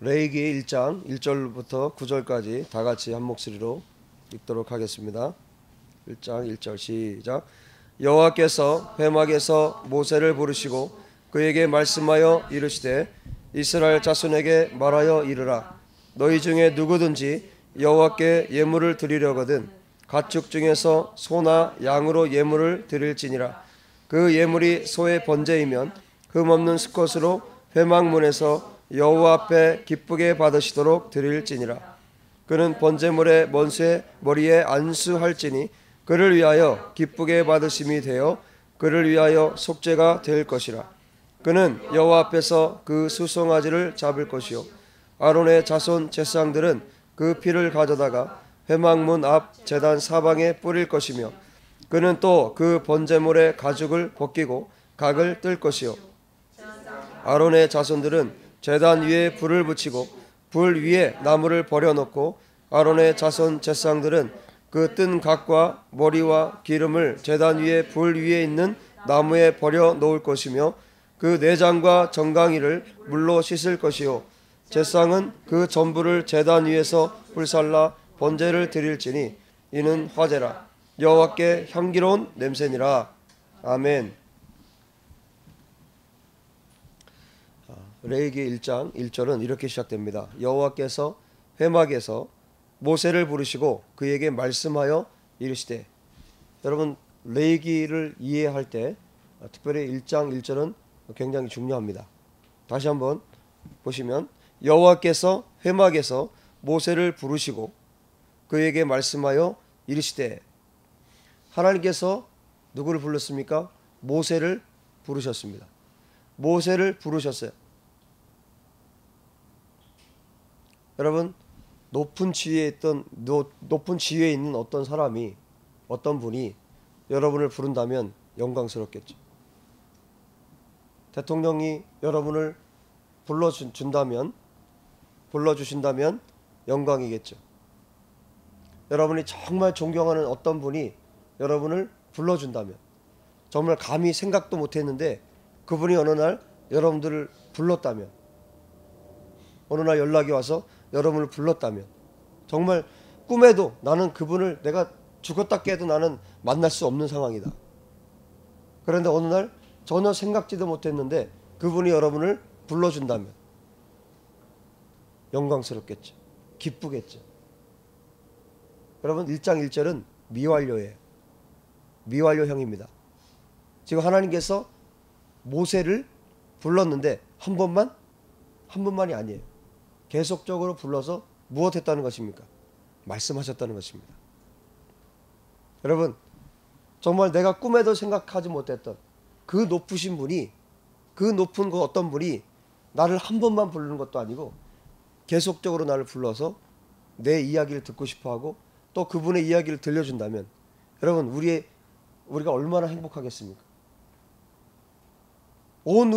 레위기 1장 1절부터 9절까지 다 같이 한 목소리로 읽도록 하겠습니다. 1장 1절 시작. 여호와께서 회막에서 모세를 부르시고 그에게 말씀하여 이르시되 이스라엘 자손에게 말하여 이르라. 너희 중에 누구든지 여호와께 예물을 드리려거든 가축 중에서 소나 양으로 예물을 드릴지니라. 그 예물이 소의 번제이면 흠없는 수컷으로 회막문에서 여호와 앞에 기쁘게 받으시도록 드릴지니라. 그는 번제물의 먼수의 머리에 안수할지니 그를 위하여 기쁘게 받으심이 되어 그를 위하여 속죄가 될 것이라. 그는 여호와 앞에서 그 수송아지를 잡을 것이요 아론의 자손 제사장들은 그 피를 가져다가 회막문 앞 제단 사방에 뿌릴 것이며 그는 또 그 번제물의 가죽을 벗기고 각을 뜰 것이요 아론의 자손들은 제단 위에 불을 붙이고 불 위에 나무를 버려놓고 아론의 자손 제사장들은 그 뜬 각과 머리와 기름을 제단 위에 불 위에 있는 나무에 버려 놓을 것이며 그 내장과 정강이를 물로 씻을 것이요 제사장은 그 전부를 제단 위에서 불살라 번제를 드릴지니 이는 화제라. 여호와께 향기로운 냄새니라. 아멘. 레위기 1장 1절은 이렇게 시작됩니다. 여호와께서 회막에서 모세를 부르시고 그에게 말씀하여 이르시되. 여러분, 레위기를 이해할 때 특별히 1장 1절은 굉장히 중요합니다. 다시 한번 보시면 여호와께서 회막에서 모세를 부르시고 그에게 말씀하여 이르시되. 하나님께서 누구를 불렀습니까? 모세를 부르셨습니다. 모세를 부르셨어요. 여러분, 높은 지위에 있는 어떤 사람이, 어떤 분이 여러분을 부른다면 영광스럽겠죠. 대통령이 여러분을 불러주신다면 영광이겠죠. 여러분이 정말 존경하는 어떤 분이 여러분을 불러준다면, 정말 감히 생각도 못했는데 그분이 어느 날 여러분들을 불렀다면, 어느 날 연락이 와서 여러분을 불렀다면, 정말 꿈에도 나는 그분을 내가 죽었다 깨도 나는 만날 수 없는 상황이다. 그런데 어느 날 전혀 생각지도 못했는데 그분이 여러분을 불러준다면 영광스럽겠죠. 기쁘겠죠. 여러분, 1장 1절은 미완료예요. 미완료형입니다. 지금 하나님께서 모세를 불렀는데 한 번만이 아니에요. 계속적으로 불러서 무엇했다는 것입니까? 말씀하셨다는 것입니다. 여러분, 정말 내가 꿈에도 생각하지 못했던 그 높으신 분이, 그 높은 그 어떤 분이 나를 한 번만 부르는 것도 아니고 계속적으로 나를 불러서 내 이야기를 듣고 싶어하고 또 그분의 이야기를 들려준다면 여러분, 우리가 얼마나 행복하겠습니까? 온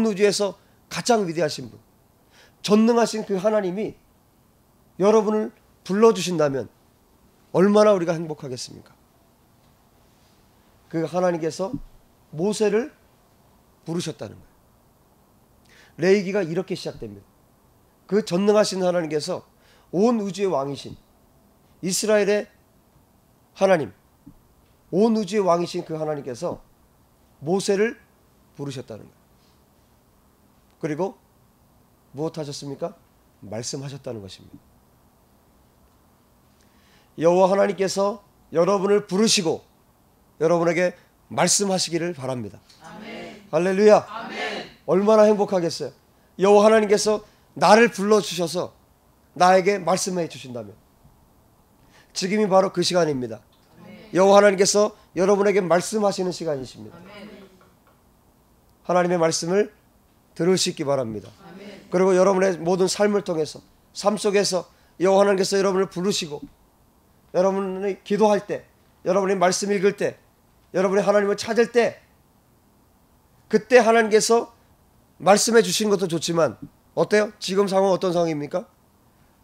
우주에서 가장 위대하신 분, 전능하신 그 하나님이 여러분을 불러주신다면 얼마나 우리가 행복하겠습니까? 그 하나님께서 모세를 부르셨다는 거예요. 레위기가 이렇게 시작됩니다. 그 전능하신 하나님께서 온 우주의 왕이신 이스라엘의 하나님, 온 우주의 왕이신 그 하나님께서 모세를 부르셨다는 거예요. 그리고 무엇 하셨습니까? 말씀하셨다는 것입니다. 여호와 하나님께서 여러분을 부르시고 여러분에게 말씀하시기를 바랍니다. 아멘. 할렐루야. 아멘. 얼마나 행복하겠어요. 여호와 하나님께서 나를 불러주셔서 나에게 말씀해 주신다면 지금이 바로 그 시간입니다. 여호와 하나님께서 여러분에게 말씀하시는 시간이십니다. 아멘. 하나님의 말씀을 들으시기 바랍니다. 아멘. 그리고 여러분의 모든 삶을 통해서, 삶 속에서 여호와 하나님께서 여러분을 부르시고 여러분이 기도할 때, 여러분이 말씀 읽을 때, 여러분이 하나님을 찾을 때, 그때 하나님께서 말씀해 주신 것도 좋지만 어때요? 지금 상황은 어떤 상황입니까?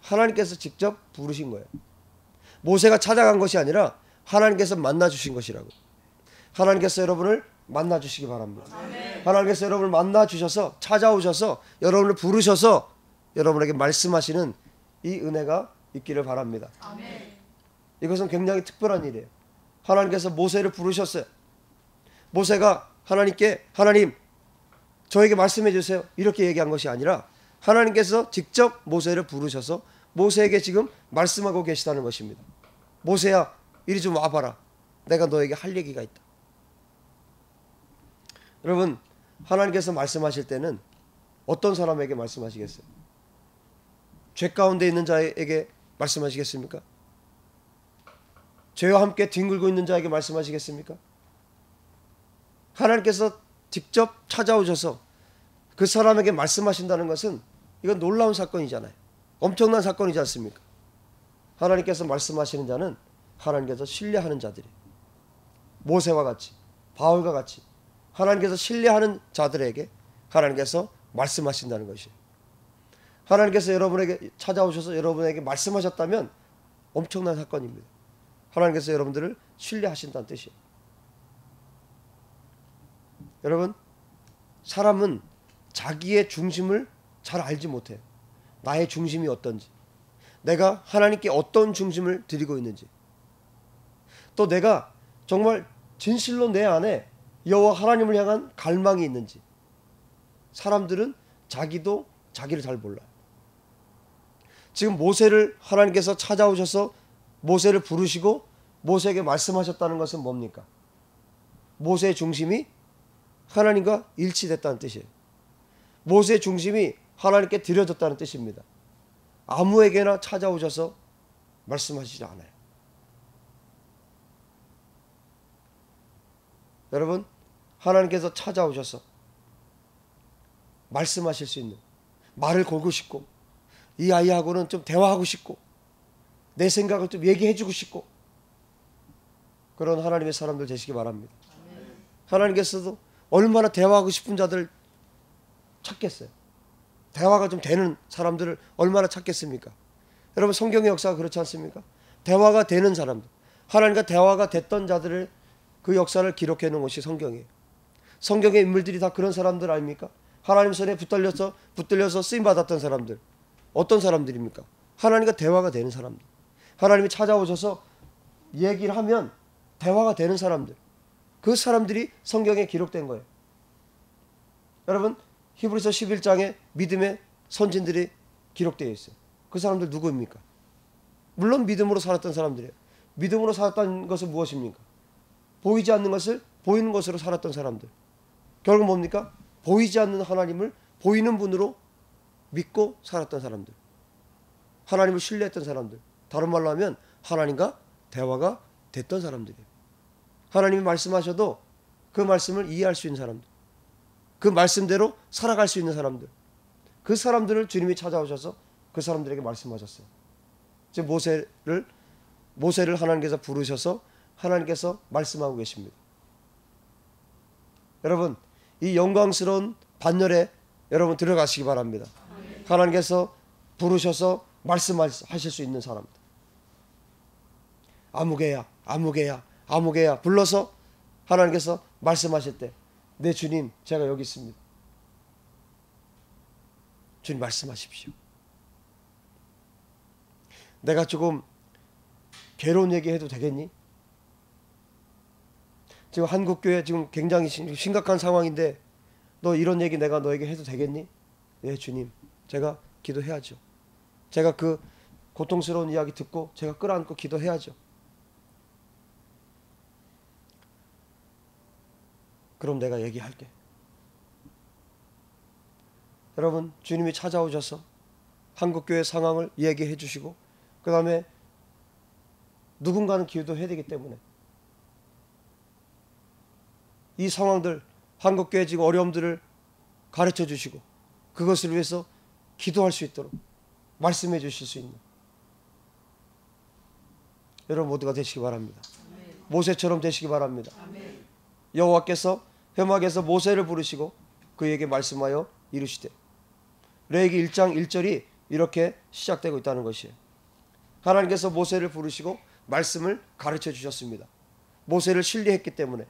하나님께서 직접 부르신 거예요. 모세가 찾아간 것이 아니라 하나님께서 만나 주신 것이라고. 하나님께서 여러분을 만나 주시기 바랍니다. 아멘. 하나님께서 여러분을 만나 주셔서, 찾아오셔서 여러분을 부르셔서 여러분에게 말씀하시는 이 은혜가 있기를 바랍니다. 아멘. 이것은 굉장히 특별한 일이에요. 하나님께서 모세를 부르셨어요. 모세가 하나님께 하나님 저에게 말씀해 주세요 이렇게 얘기한 것이 아니라 하나님께서 직접 모세를 부르셔서 모세에게 지금 말씀하고 계시다는 것입니다. 모세야 이리 좀 와봐라. 내가 너에게 할 얘기가 있다. 여러분 하나님께서 말씀하실 때는 어떤 사람에게 말씀하시겠어요? 죄 가운데 있는 자에게 말씀하시겠습니까? 죄와 함께 뒹굴고 있는 자에게 말씀하시겠습니까? 하나님께서 직접 찾아오셔서 그 사람에게 말씀하신다는 것은 이건 놀라운 사건이잖아요. 엄청난 사건이지 않습니까? 하나님께서 말씀하시는 자는 하나님께서 신뢰하는 자들이 모세와 같이 바울과 같이 하나님께서 신뢰하는 자들에게 하나님께서 말씀하신다는 것이에요. 하나님께서 여러분에게 찾아오셔서 여러분에게 말씀하셨다면 엄청난 사건입니다. 하나님께서 여러분들을 신뢰하신다는 뜻이에요. 여러분 사람은 자기의 중심을 잘 알지 못해요. 나의 중심이 어떤지, 내가 하나님께 어떤 중심을 드리고 있는지, 또 내가 정말 진실로 내 안에 여호와 하나님을 향한 갈망이 있는지. 사람들은 자기도 자기를 잘 몰라요. 지금 모세를 하나님께서 찾아오셔서 모세를 부르시고 모세에게 말씀하셨다는 것은 뭡니까? 모세의 중심이 하나님과 일치됐다는 뜻이에요. 모세의 중심이 하나님께 드려졌다는 뜻입니다. 아무에게나 찾아오셔서 말씀하시지 않아요. 여러분 하나님께서 찾아오셔서 말씀하실 수 있는, 말을 걸고 싶고 이 아이하고는 좀 대화하고 싶고 내 생각을 좀 얘기해주고 싶고 그런 하나님의 사람들 되시기 바랍니다. 하나님께서도 얼마나 대화하고 싶은 자들을 찾겠어요. 대화가 좀 되는 사람들을 얼마나 찾겠습니까? 여러분 성경의 역사가 그렇지 않습니까? 대화가 되는 사람들, 하나님과 대화가 됐던 자들을 그 역사를 기록해 놓은 것이 성경이에요. 성경의 인물들이 다 그런 사람들 아닙니까? 하나님 손에 붙들려서 쓰임 받았던 사람들. 어떤 사람들입니까? 하나님과 대화가 되는 사람들. 하나님이 찾아오셔서 얘기를 하면 대화가 되는 사람들. 그 사람들이 성경에 기록된 거예요. 여러분 히브리서 11장에 믿음의 선진들이 기록되어 있어요. 그 사람들 누구입니까? 물론 믿음으로 살았던 사람들이에요. 믿음으로 살았다는 것은 무엇입니까? 보이지 않는 것을 보이는 것으로 살았던 사람들. 결국 뭡니까? 보이지 않는 하나님을 보이는 분으로 믿고 살았던 사람들. 하나님을 신뢰했던 사람들. 다른 말로 하면 하나님과 대화가 됐던 사람들이에요. 하나님이 말씀하셔도 그 말씀을 이해할 수 있는 사람들. 그 말씀대로 살아갈 수 있는 사람들. 그 사람들을 주님이 찾아오셔서 그 사람들에게 말씀하셨어요. 지금 모세를 하나님께서 부르셔서 하나님께서 말씀하고 계십니다. 여러분 이 영광스러운 반열에 여러분 들어가시기 바랍니다. 하나님께서 부르셔서 말씀하실 수 있는 사람들. 아무개야 아무개야 아무개야 불러서 하나님께서 말씀하실 때 네 주님 제가 여기 있습니다. 주님 말씀하십시오. 내가 조금 괴로운 얘기 해도 되겠니? 지금 한국교회 지금 굉장히 심각한 상황인데 너 이런 얘기 내가 너에게 해도 되겠니? 네 주님 제가 기도해야죠. 제가 그 고통스러운 이야기 듣고 제가 끌어안고 기도해야죠. 그럼 내가 얘기할게. 여러분 주님이 찾아오셔서 한국교회 상황을 얘기해 주시고 그 다음에 누군가는 기도해야 되기 때문에 이 상황들 한국교회 지금 어려움들을 가르쳐 주시고 그것을 위해서 기도할 수 있도록 말씀해 주실 수 있는 여러분 모두가 되시기 바랍니다. 모세처럼 되시기 바랍니다. 여호와께서 회막에서 모세를 부르시고 그에게 말씀하여 이르시되 레위기 1장 1절이 이렇게 시작되고 있다는 것이에요. 하나님께서 모세를 부르시고 말씀을 가르쳐 주셨습니다. 모세를 신뢰했기 때문에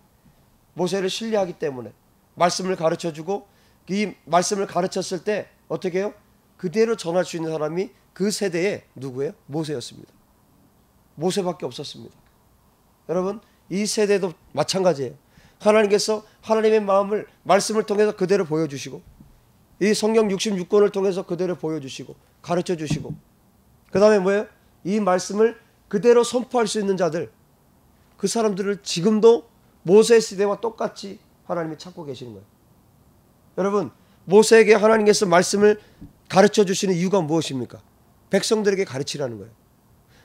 모세를 신뢰하기 때문에 말씀을 가르쳐 주고 이 말씀을 가르쳤을 때 어떻게 해요? 그대로 전할 수 있는 사람이 그 세대에 누구예요? 모세였습니다. 모세밖에 없었습니다. 여러분, 이 세대도 마찬가지예요. 하나님께서 하나님의 마음을 말씀을 통해서 그대로 보여주시고, 이 성경 66권을 통해서 그대로 보여주시고 가르쳐주시고, 그 다음에 뭐예요? 이 말씀을 그대로 선포할 수 있는 자들, 그 사람들을 지금도 모세 시대와 똑같이 하나님이 찾고 계시는 거예요. 여러분, 모세에게 하나님께서 말씀을 가르쳐 주시는 이유가 무엇입니까? 백성들에게 가르치라는 거예요.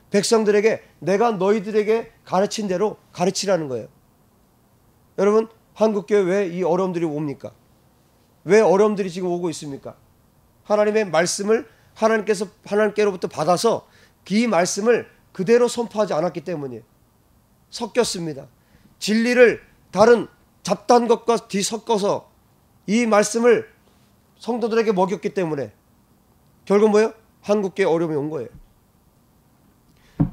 백성들에게 내가 너희들에게 가르친 대로 가르치라는 거예요. 여러분, 한국교회 왜 이 어려움들이 옵니까? 왜 어려움들이 지금 오고 있습니까? 하나님의 말씀을 하나님께로부터 받아서 이 말씀을 그대로 선포하지 않았기 때문이에요. 섞였습니다. 진리를 다른 잡다한 것과 뒤섞어서 이 말씀을 성도들에게 먹였기 때문에 결국 뭐예요? 한국교회 어려움이 온 거예요.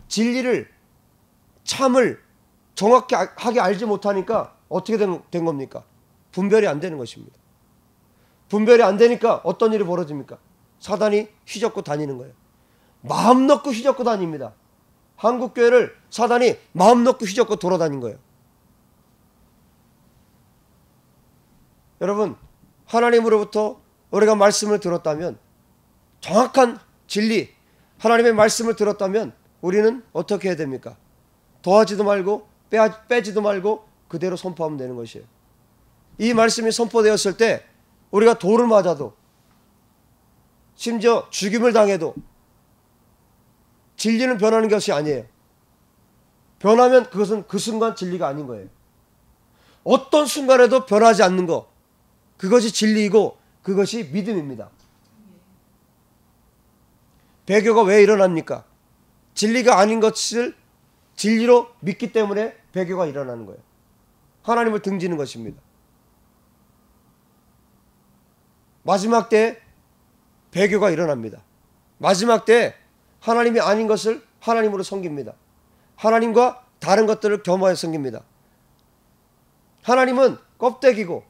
진리를, 참을 정확하게 알지 못하니까 어떻게 된 겁니까? 분별이 안 되는 것입니다. 분별이 안 되니까 어떤 일이 벌어집니까? 사단이 휘젓고 다니는 거예요. 마음 놓고 휘젓고 다닙니다. 한국교회를 사단이 마음 놓고 휘젓고 돌아다닌 거예요. 여러분, 하나님으로부터 우리가 말씀을 들었다면, 정확한 진리, 하나님의 말씀을 들었다면 우리는 어떻게 해야 됩니까? 더하지도 말고 빼지도 말고 그대로 선포하면 되는 것이에요. 이 말씀이 선포되었을 때 우리가 돌을 맞아도, 심지어 죽임을 당해도 진리는 변하는 것이 아니에요. 변하면 그것은 그 순간 진리가 아닌 거예요. 어떤 순간에도 변하지 않는 것, 그것이 진리이고 그것이 믿음입니다. 배교가 왜 일어납니까? 진리가 아닌 것을 진리로 믿기 때문에 배교가 일어나는 거예요. 하나님을 등지는 것입니다. 마지막 때에 배교가 일어납니다. 마지막 때에 하나님이 아닌 것을 하나님으로 섬깁니다. 하나님과 다른 것들을 겸하여 섬깁니다. 하나님은 껍데기고,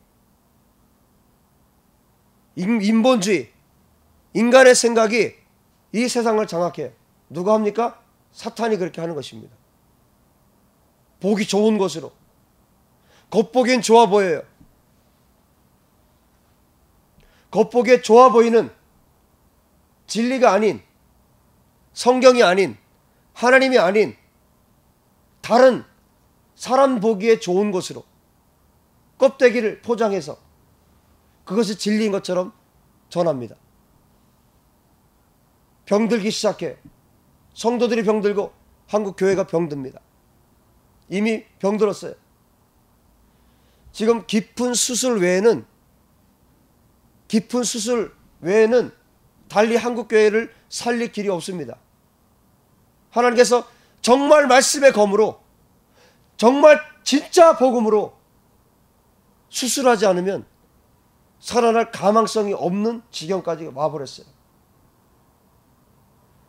인본주의, 인간의 생각이 이 세상을 장악해요. 누가 합니까? 사탄이 그렇게 하는 것입니다. 보기 좋은 것으로, 겉보기엔 좋아 보여요. 겉보기에 좋아 보이는 진리가 아닌, 성경이 아닌, 하나님이 아닌 다른 사람 보기에 좋은 것으로 껍데기를 포장해서 그것이 진리인 것처럼 전합니다. 병들기 시작해. 성도들이 병들고 한국 교회가 병듭니다. 이미 병들었어요. 지금 깊은 수술 외에는 달리 한국 교회를 살릴 길이 없습니다. 하나님께서 정말 말씀의 검으로, 정말 진짜 복음으로 수술하지 않으면 살아날 가망성이 없는 지경까지 와버렸어요.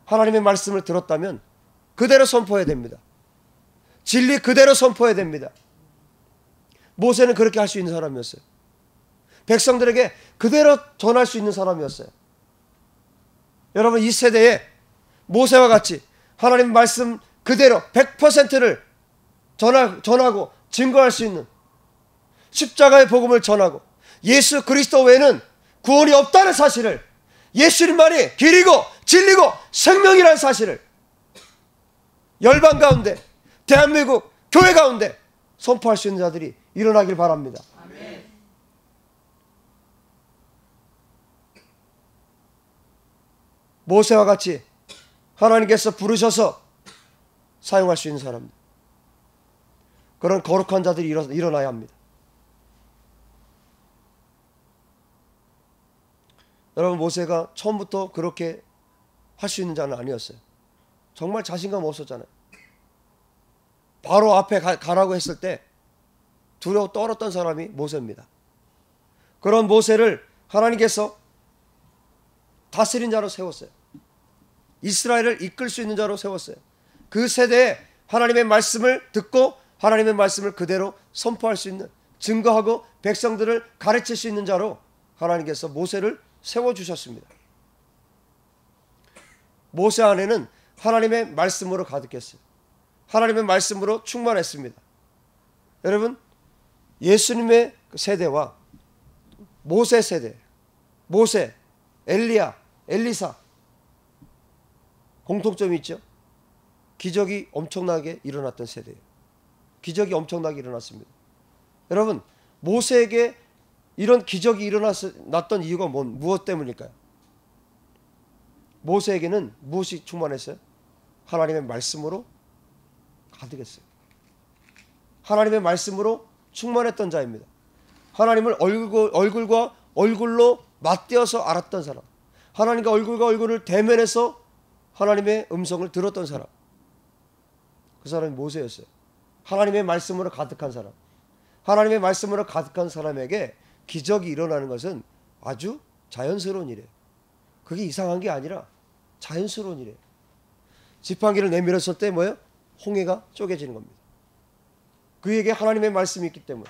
하나님의 말씀을 들었다면 그대로 선포해야 됩니다. 진리 그대로 선포해야 됩니다. 모세는 그렇게 할 수 있는 사람이었어요. 백성들에게 그대로 전할 수 있는 사람이었어요. 여러분, 이 세대에 모세와 같이 하나님 말씀 그대로 100%를 전하고 증거할 수 있는, 십자가의 복음을 전하고 예수 그리스도 외에는 구원이 없다는 사실을, 예수님만이 길이고 진리고 생명이라는 사실을 열방 가운데, 대한민국 교회 가운데 선포할 수 있는 자들이 일어나길 바랍니다. 아멘. 모세와 같이 하나님께서 부르셔서 사용할 수 있는 사람들, 그런 거룩한 자들이 일어나야 합니다. 여러분, 모세가 처음부터 그렇게 할 수 있는 자는 아니었어요. 정말 자신감 없었잖아요. 바로 앞에 가라고 했을 때 두려워 떨었던 사람이 모세입니다. 그런 모세를 하나님께서 다스린 자로 세웠어요. 이스라엘을 이끌 수 있는 자로 세웠어요. 그 세대에 하나님의 말씀을 듣고 하나님의 말씀을 그대로 선포할 수 있는, 증거하고 백성들을 가르칠 수 있는 자로 하나님께서 모세를 세워주셨습니다. 모세 안에는 하나님의 말씀으로 가득했어요. 하나님의 말씀으로 충만했습니다. 여러분, 예수님의 세대와 모세 세대, 모세, 엘리야, 엘리사 공통점이 있죠. 기적이 엄청나게 일어났던 세대예요. 기적이 엄청나게 일어났습니다. 여러분, 모세에게 이런 기적이 일어났던 이유가 무엇 때문일까요? 모세에게는 무엇이 충만했어요? 하나님의 말씀으로 가득했어요. 하나님의 말씀으로 충만했던 자입니다. 하나님을 얼굴과 얼굴로 맞대어서 알았던 사람, 하나님과 얼굴과 얼굴을 대면해서 하나님의 음성을 들었던 사람, 그 사람이 모세였어요. 하나님의 말씀으로 가득한 사람. 하나님의 말씀으로 가득한 사람에게 기적이 일어나는 것은 아주 자연스러운 일이에요. 그게 이상한 게 아니라 자연스러운 일이에요. 지팡이를 내밀었을 때 뭐예요? 홍해가 쪼개지는 겁니다. 그에게 하나님의 말씀이 있기 때문에.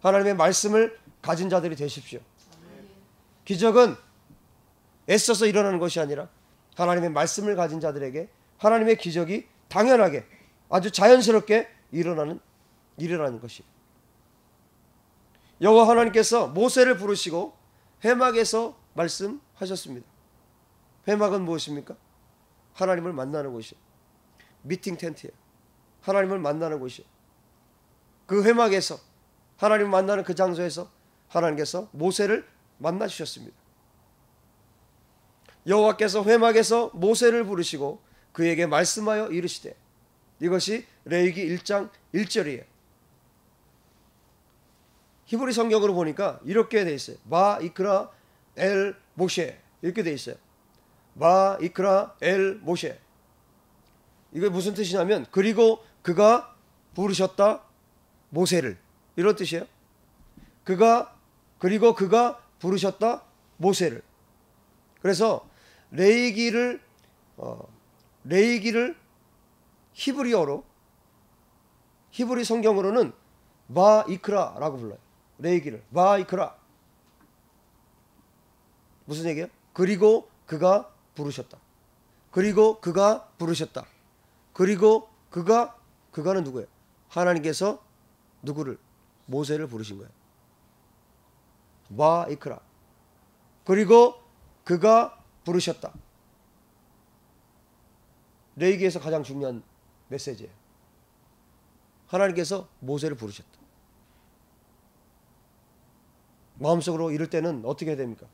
하나님의 말씀을 가진 자들이 되십시오. 기적은 애써서 일어나는 것이 아니라 하나님의 말씀을 가진 자들에게 하나님의 기적이 당연하게 아주 자연스럽게 일어나는 것이에요. 여호와 하나님께서 모세를 부르시고 회막에서 말씀하셨습니다. 회막은 무엇입니까? 하나님을 만나는 곳이에요. 미팅 텐트예요. 하나님을 만나는 곳이에요. 그 회막에서 하나님을 만나는 그 장소에서 하나님께서 모세를 만나주셨습니다. 여호와께서 회막에서 모세를 부르시고 그에게 말씀하여 이르시되, 이것이 레위기 1장 1절이에요. 히브리 성경으로 보니까 이렇게 돼 있어요. 바 이크라 엘 모셰, 이렇게 돼 있어요. 바 이크라 엘 모셰. 이게 무슨 뜻이냐면 그리고 그가 부르셨다 모세를, 이런 뜻이에요. 그리고 그가 부르셨다 모세를. 그래서 레위기를 히브리어로, 히브리 성경으로는 바이크라라고 불러요. 레위기를 바이크라. 무슨 얘기예요? 그리고 그가 부르셨다. 그리고 그가 부르셨다. 그리고 그가는 누구예요? 하나님께서 누구를? 모세를 부르신 거예요. 바이크라. 그리고 그가 부르셨다. 레위기에서 가장 중요한 메시지예요. 하나님께서 모세를 부르셨다. 마음속으로 이럴 때는 어떻게 해야 됩니까?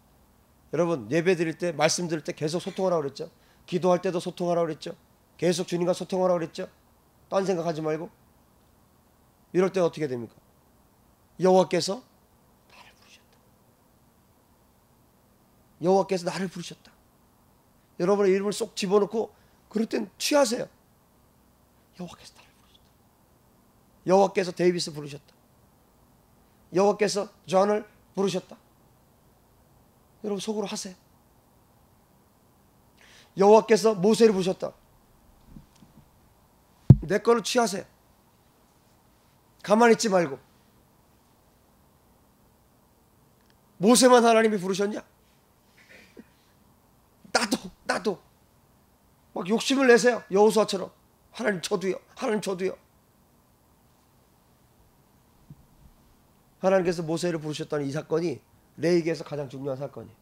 여러분, 예배 드릴 때, 말씀 드릴 때 계속 소통하라고 그랬죠. 기도할 때도 소통하라고 그랬죠. 계속 주님과 소통하라고 그랬죠. 딴 생각하지 말고. 이럴 때 어떻게 됩니까? 여호와께서 나를 부르셨다. 여호와께서 나를 부르셨다. 여러분의 이름을 쏙 집어넣고 그럴 땐 취하세요. 여호와께서 나를 부르셨다. 여호와께서 데이비스 부르셨다. 여호와께서 존을 부르셨다. 여러분 속으로 하세요. 여호와께서 모세를 부르셨다. 내 거를 취하세요. 가만히 있지 말고. 모세만 하나님이 부르셨냐? 나도 막 욕심을 내세요. 여호수아처럼. 하나님 저도요. 하나님 저도요. 하나님께서 모세를 부르셨다는 이 사건이 레위기에서 가장 중요한 사건이에요.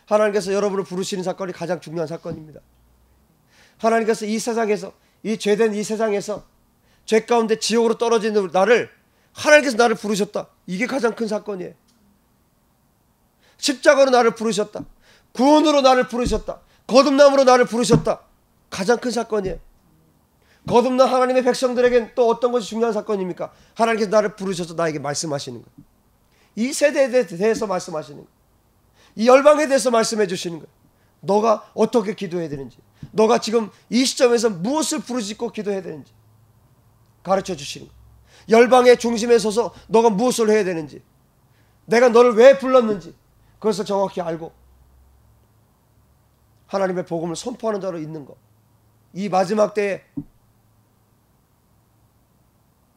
하나님께서 여러분을 부르시는 사건이 가장 중요한 사건입니다. 하나님께서 이 세상에서, 이 죄된 이 세상에서 죄 가운데 지옥으로 떨어지는 나를, 하나님께서 나를 부르셨다. 이게 가장 큰 사건이에요. 십자가로 나를 부르셨다. 구원으로 나를 부르셨다. 거듭남으로 나를 부르셨다. 가장 큰 사건이에요. 거듭난 하나님의 백성들에겐 또 어떤 것이 중요한 사건입니까? 하나님께서 나를 부르셔서 나에게 말씀하시는 거예요. 이 세대에 대해서 말씀하시는 거예요. 이 열방에 대해서 말씀해 주시는 거예요. 너가 어떻게 기도해야 되는지, 너가 지금 이 시점에서 무엇을 부르짖고 기도해야 되는지 가르쳐 주시는 거예요. 열방의 중심에 서서 너가 무엇을 해야 되는지, 내가 너를 왜 불렀는지 그것을 정확히 알고 하나님의 복음을 선포하는 자로 있는 것. 이 마지막 때에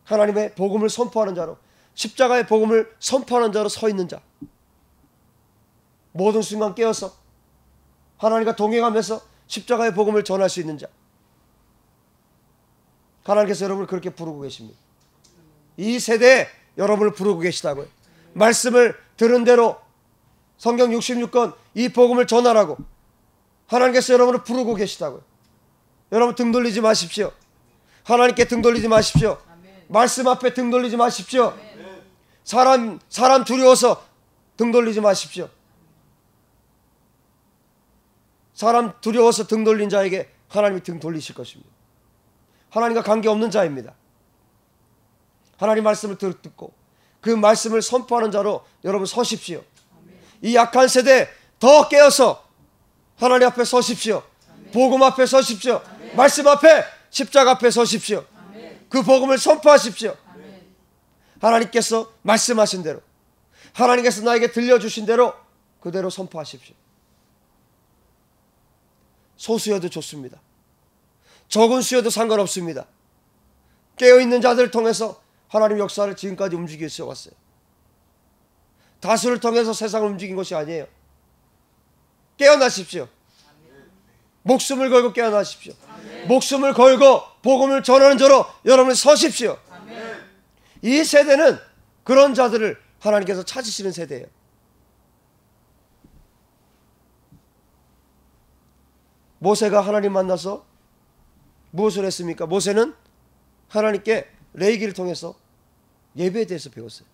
하나님의 복음을 선포하는 자로, 십자가의 복음을 선포하는 자로 서 있는 자. 모든 순간 깨어서 하나님과 동행하면서 십자가의 복음을 전할 수 있는 자. 하나님께서 여러분을 그렇게 부르고 계십니다. 이 세대에 여러분을 부르고 계시다고요. 말씀을 들은 대로 성경 66권 이 복음을 전하라고 하나님께서 여러분을 부르고 계시다고요. 여러분 등 돌리지 마십시오. 하나님께 등 돌리지 마십시오. 말씀 앞에 등 돌리지 마십시오. 사람 두려워서 등 돌리지 마십시오. 사람 두려워서 등 돌린 자에게 하나님이 등 돌리실 것입니다. 하나님과 관계없는 자입니다. 하나님 말씀을 듣고 그 말씀을 선포하는 자로 여러분 서십시오. 이 약한 세대에 더 깨어서 하나님 앞에 서십시오. 복음 앞에 서십시오. 말씀 앞에 십자가 앞에 서십시오. 그 복음을 선포하십시오. 하나님께서 말씀하신 대로 하나님께서 나에게 들려주신 대로 그대로 선포하십시오. 소수여도 좋습니다. 적은 수여도 상관없습니다. 깨어있는 자들을 통해서 하나님 역사를 지금까지 움직여 왔어요. 다수를 통해서 세상을 움직인 것이 아니에요. 깨어나십시오. 목숨을 걸고 깨어나십시오. 목숨을 걸고 복음을 전하는 자로 여러분 서십시오. 이 세대는 그런 자들을 하나님께서 찾으시는 세대예요. 모세가 하나님 만나서 무엇을 했습니까? 모세는 하나님께 레위기를 통해서 예배에 대해서 배웠어요.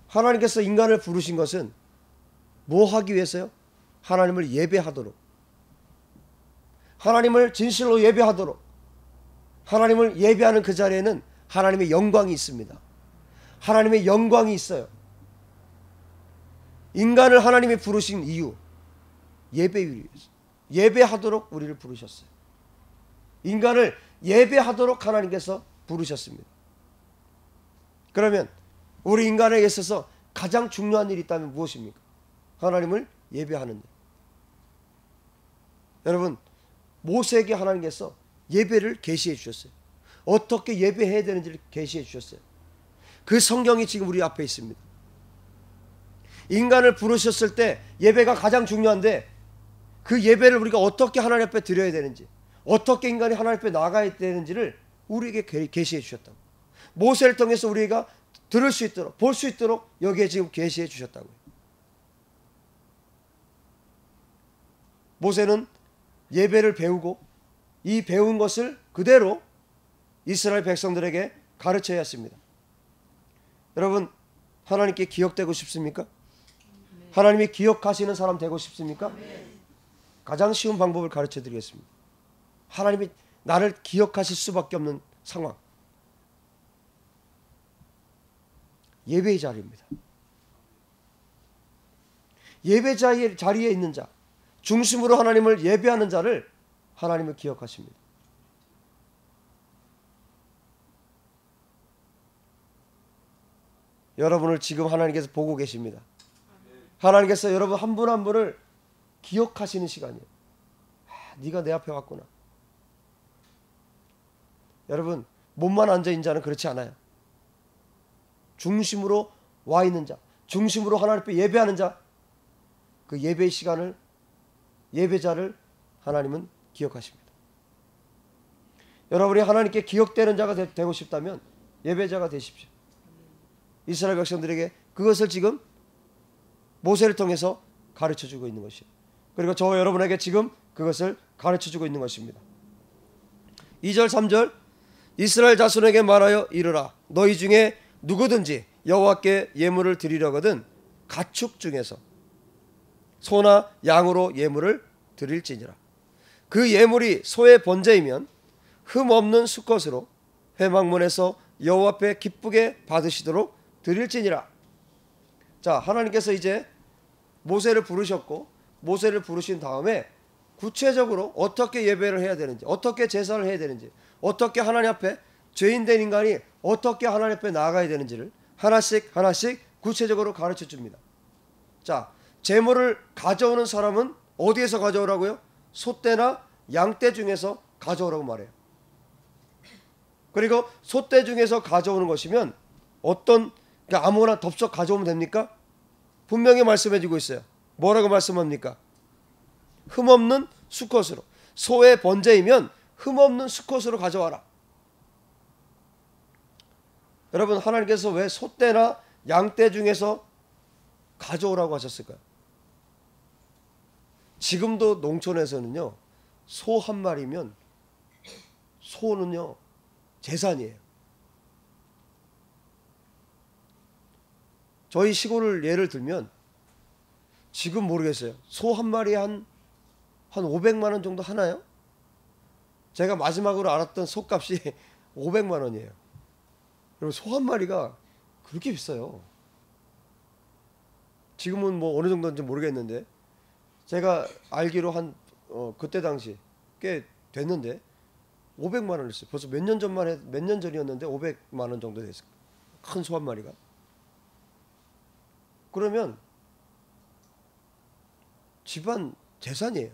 하나님께서 인간을 부르신 것은 뭐 하기 위해서요? 하나님을 예배하도록, 하나님을 진실로 예배하도록. 하나님을 예배하는 그 자리에는 하나님의 영광이 있습니다. 하나님의 영광이 있어요. 인간을 하나님이 부르신 이유, 예배를 위해서, 예배하도록 우리를 부르셨어요. 인간을 예배하도록 하나님께서 부르셨습니다. 그러면 우리 인간에 있어서 가장 중요한 일이 있다면 무엇입니까? 하나님을 예배하는 일. 여러분, 모세에게 하나님께서 예배를 계시해 주셨어요. 어떻게 예배해야 되는지를 계시해 주셨어요. 그 성경이 지금 우리 앞에 있습니다. 인간을 부르셨을 때 예배가 가장 중요한데 그 예배를 우리가 어떻게 하나님 앞에 드려야 되는지, 어떻게 인간이 하나님 앞에 나가야 되는지를 우리에게 계시해 주셨다고. 모세를 통해서 우리가 들을 수 있도록, 볼 수 있도록 여기에 지금 계시해 주셨다고요. 모세는 예배를 배우고 이 배운 것을 그대로 이스라엘 백성들에게 가르쳐야 했습니다. 여러분, 하나님께 기억되고 싶습니까? 하나님이 기억하시는 사람 되고 싶습니까? 가장 쉬운 방법을 가르쳐 드리겠습니다. 하나님이 나를 기억하실 수밖에 없는 상황, 예배의 자리입니다. 예배 자리에 있는 자, 중심으로 하나님을 예배하는 자를 하나님을 기억하십니다. 여러분을 지금 하나님께서 보고 계십니다. 하나님께서 여러분 한 분 한 분을 기억하시는 시간이에요. 네가 내 앞에 왔구나. 여러분, 몸만 앉아있는 자는 그렇지 않아요. 중심으로 와 있는 자, 중심으로 하나님 앞에 예배하는 자, 그 예배의 시간을, 예배자를 하나님은 기억하십니다. 여러분이 하나님께 기억되는 자가 되고 싶다면 예배자가 되십시오. 이스라엘 백성들에게 그것을 지금 모세를 통해서 가르쳐주고 있는 것이에요. 그리고 저와 여러분에게 지금 그것을 가르쳐주고 있는 것입니다. 2절 3절 이스라엘 자손에게 말하여 이르라. 너희 중에 누구든지 여호와께 예물을 드리려거든 가축 중에서 소나 양으로 예물을 드릴지니라. 그 예물이 소의 번제이면 흠없는 수컷으로 회막문에서 여호와 앞에 기쁘게 받으시도록 드릴지니라. 자, 하나님께서 이제 모세를 부르셨고 모세를 부르신 다음에 구체적으로 어떻게 예배를 해야 되는지, 어떻게 제사를 해야 되는지, 어떻게 하나님 앞에 죄인된 인간이 어떻게 하나님 앞에 나아가야 되는지를 하나씩 구체적으로 가르쳐 줍니다. 자, 제물을 가져오는 사람은 어디에서 가져오라고요? 소떼나 양떼 중에서 가져오라고 말해요. 그리고 소떼 중에서 가져오는 것이면 어떤 그러니까 아무거나 덥석 가져오면 됩니까? 분명히 말씀해주고 있어요. 뭐라고 말씀합니까? 흠없는 수컷으로. 소의 번제이면 흠없는 수컷으로 가져와라. 여러분, 하나님께서 왜 소떼나 양떼 중에서 가져오라고 하셨을까요? 지금도 농촌에서는요, 소 한 마리면 소는요 재산이에요. 저희 시골을 예를 들면 지금 모르겠어요. 소 한 마리에 한 500만 원 정도 하나요? 제가 마지막으로 알았던 소값이 500만 원이에요. 그리고 소 한 마리가 그렇게 비싸요. 지금은 뭐 어느 정도인지 모르겠는데 제가 알기로 그때 당시 꽤 됐는데 500만 원을 했어요. 벌써 몇 년 전이었는데 500만 원 정도 됐어요. 큰 소 한 마리가. 그러면 집안 재산이에요.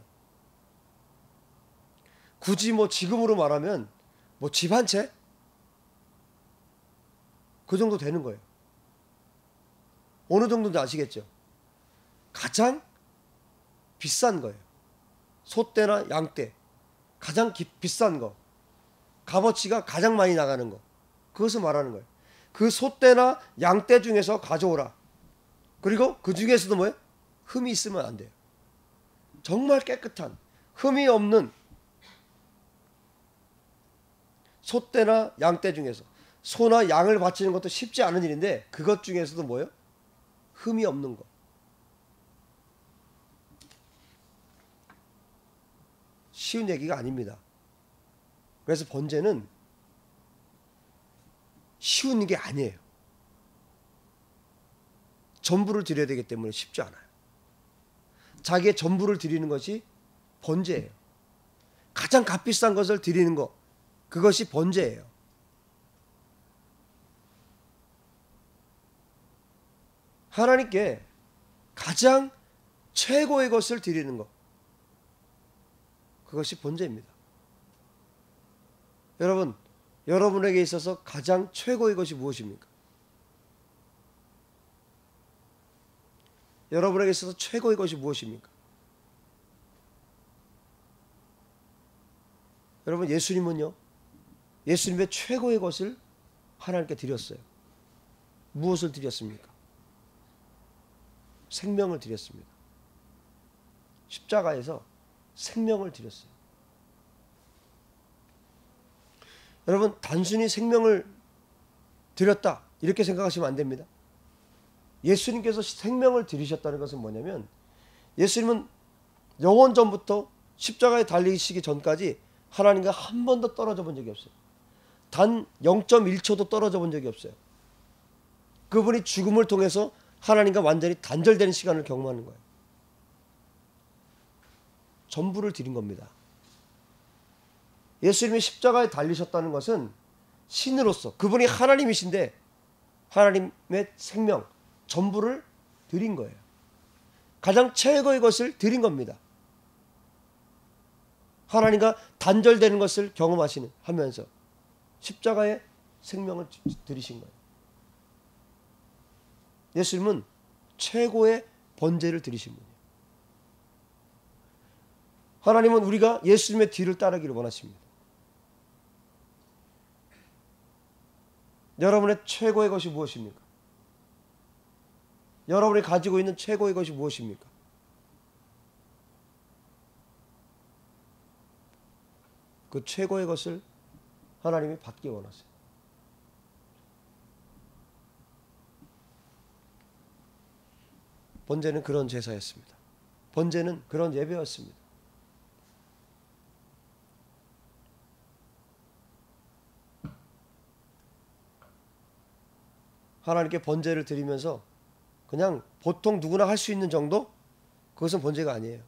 굳이 뭐 지금으로 말하면 뭐 집 한 채? 그 정도 되는 거예요. 어느 정도인지 아시겠죠? 가장 비싼 거예요. 소떼나 양떼. 가장 비싼 거. 값어치가 가장 많이 나가는 거. 그것을 말하는 거예요. 그 소떼나 양떼 중에서 가져오라. 그리고 그 중에서도 뭐예요? 흠이 있으면 안 돼요. 정말 깨끗한 흠이 없는 소떼나 양떼 중에서. 소나 양을 바치는 것도 쉽지 않은 일인데 그것 중에서도 뭐예요? 흠이 없는 거. 쉬운 얘기가 아닙니다. 그래서 번제는 쉬운 게 아니에요. 전부를 드려야 되기 때문에 쉽지 않아요. 자기의 전부를 드리는 것이 번제예요. 가장 값비싼 것을 드리는 것, 그것이 번제예요. 하나님께 가장 최고의 것을 드리는 것, 그것이 번제입니다. 여러분, 여러분에게 있어서 가장 최고의 것이 무엇입니까? 여러분에게 있어서 최고의 것이 무엇입니까? 여러분, 예수님은요, 예수님의 최고의 것을 하나님께 드렸어요. 무엇을 드렸습니까? 생명을 드렸습니다. 십자가에서 생명을 드렸어요. 여러분, 단순히 생명을 드렸다 이렇게 생각하시면 안 됩니다. 예수님께서 생명을 드리셨다는 것은 뭐냐면 예수님은 영원 전부터 십자가에 달리시기 전까지 하나님과 한 번도 떨어져 본 적이 없어요. 단 0.1초도 떨어져 본 적이 없어요. 그분이 죽음을 통해서 하나님과 완전히 단절되는 시간을 경험하는 거예요. 전부를 드린 겁니다. 예수님이 십자가에 달리셨다는 것은 신으로서 그분이 하나님이신데 하나님의 생명 전부를 드린 거예요. 가장 최고의 것을 드린 겁니다. 하나님과 단절되는 것을 경험하면서 십자가에 생명을 드리신 거예요. 예수님은 최고의 번제를 드리신 분이에요. 하나님은 우리가 예수님의 뒤를 따르기를 원하십니다. 여러분의 최고의 것이 무엇입니까? 여러분이 가지고 있는 최고의 것이 무엇입니까? 그 최고의 것을 하나님이 받기 원하세요. 번제는 그런 제사였습니다. 번제는 그런 예배였습니다. 하나님께 번제를 드리면서 그냥 보통 누구나 할 수 있는 정도? 그것은 번제가 아니에요.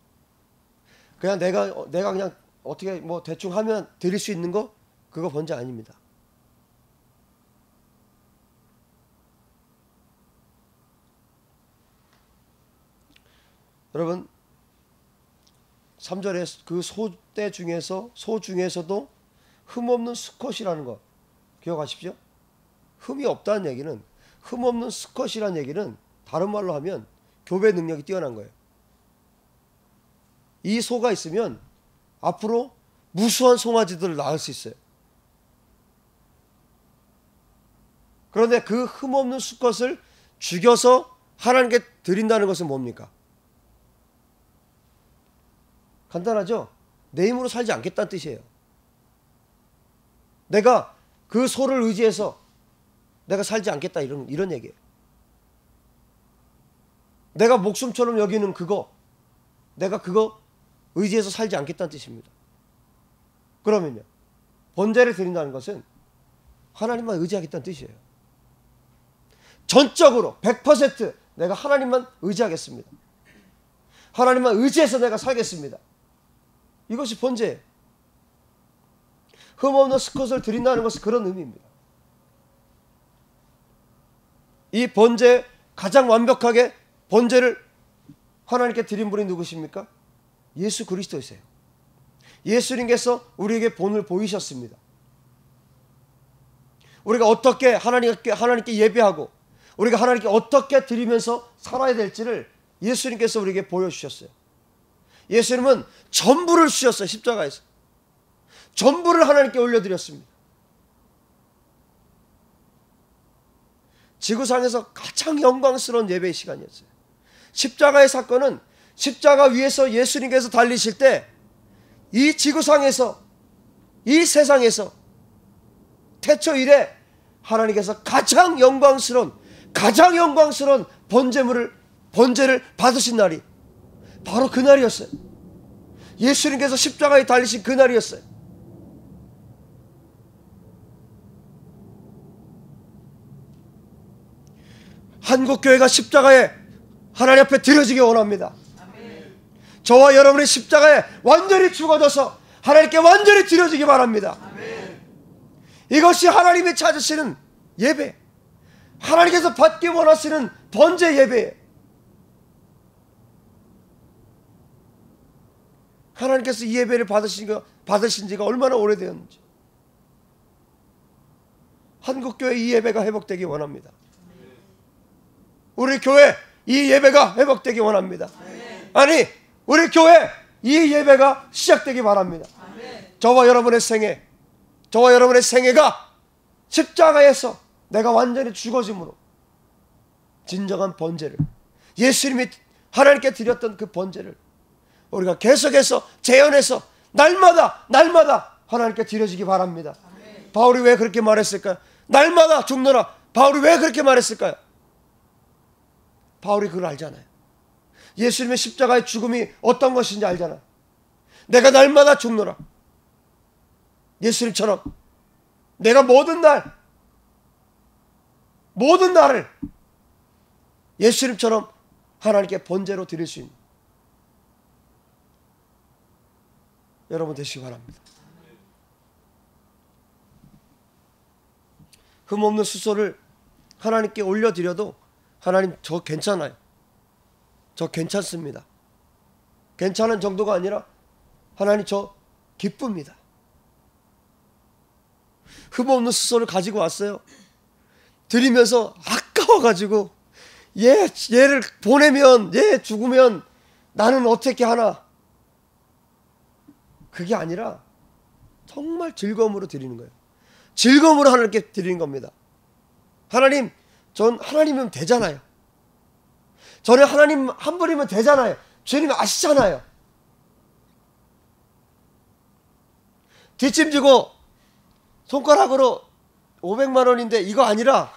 그냥 내가 그냥 어떻게 뭐 대충 하면 드릴 수 있는 거? 그거 번제 아닙니다. 여러분, 3절에 그 소떼 중에서 소 중에서도 흠없는 수컷이라는 거 기억하십시오. 흠이 없다는 얘기는 흠없는 수컷이란 얘기는 다른 말로 하면 교배 능력이 뛰어난 거예요. 이 소가 있으면 앞으로 무수한 송아지들을 낳을 수 있어요. 그런데 그 흠없는 수컷을 죽여서 하나님께 드린다는 것은 뭡니까? 간단하죠? 내 힘으로 살지 않겠다는 뜻이에요. 내가 그 소를 의지해서 내가 살지 않겠다, 이런 얘기예요. 내가 목숨처럼 여기는 그거, 내가 그거 의지해서 살지 않겠다는 뜻입니다. 그러면요, 번제를 드린다는 것은 하나님만 의지하겠다는 뜻이에요. 전적으로 100% 내가 하나님만 의지하겠습니다. 하나님만 의지해서 내가 살겠습니다. 이것이 번제예요. 흠없는 수컷을 드린다는 것은 그런 의미입니다. 이 번제, 가장 완벽하게 번제를 하나님께 드린 분이 누구십니까? 예수 그리스도이세요. 예수님께서 우리에게 본을 보이셨습니다. 우리가 어떻게 하나님께 예배하고 우리가 하나님께 어떻게 드리면서 살아야 될지를 예수님께서 우리에게 보여주셨어요. 예수님은 전부를 주셨어요. 십자가에서 전부를 하나님께 올려드렸습니다. 지구상에서 가장 영광스러운 예배의 시간이었어요. 십자가의 사건은 십자가 위에서 예수님께서 달리실 때 이 지구상에서, 이 세상에서 태초 이래 하나님께서 가장 영광스러운 번제를 받으신 날이 바로 그날이었어요. 예수님께서 십자가에 달리신 그날이었어요. 한국교회가 십자가에 하나님 앞에 드려지기 원합니다. 저와 여러분의 십자가에 완전히 죽어져서 하나님께 완전히 드려지기 바랍니다. 이것이 하나님이 찾으시는 예배, 하나님께서 받기 원하시는 번제 예배예요. 하나님께서 이 예배를 받으신 지가 얼마나 오래되었는지, 한국교회 이 예배가 회복되기 원합니다. 우리 교회 이 예배가 회복되기 원합니다. 아니, 우리 교회 이 예배가 시작되기 바랍니다. 저와 여러분의 생애가 십자가에서 내가 완전히 죽어짐으로 진정한 번제를, 예수님이 하나님께 드렸던 그 번제를 우리가 계속해서 재현해서 날마다 하나님께 드려지기 바랍니다. 바울이 왜 그렇게 말했을까요? 날마다 죽노라. 바울이 왜 그렇게 말했을까요? 바울이 그걸 알잖아요. 예수님의 십자가의 죽음이 어떤 것인지 알잖아요. 내가 날마다 죽노라. 예수님처럼 내가 모든 날을 예수님처럼 하나님께 번제로 드릴 수 있는 여러분 되시기 바랍니다. 흠없는 수소를 하나님께 올려드려도 하나님 저 괜찮아요. 저 괜찮습니다. 괜찮은 정도가 아니라 하나님 저 기쁩니다. 흠없는 수소를 가지고 왔어요. 드리면서 아까워가지고 얘를 보내면, 얘 죽으면 나는 어떻게 하나. 그게 아니라 정말 즐거움으로 드리는 거예요. 즐거움으로 하나님께 드리는 겁니다. 하나님, 전 하나님이면 되잖아요. 저는 하나님 한 분이면 되잖아요. 주님 아시잖아요. 뒷짐지고 손가락으로 500만 원인데 이거 아니라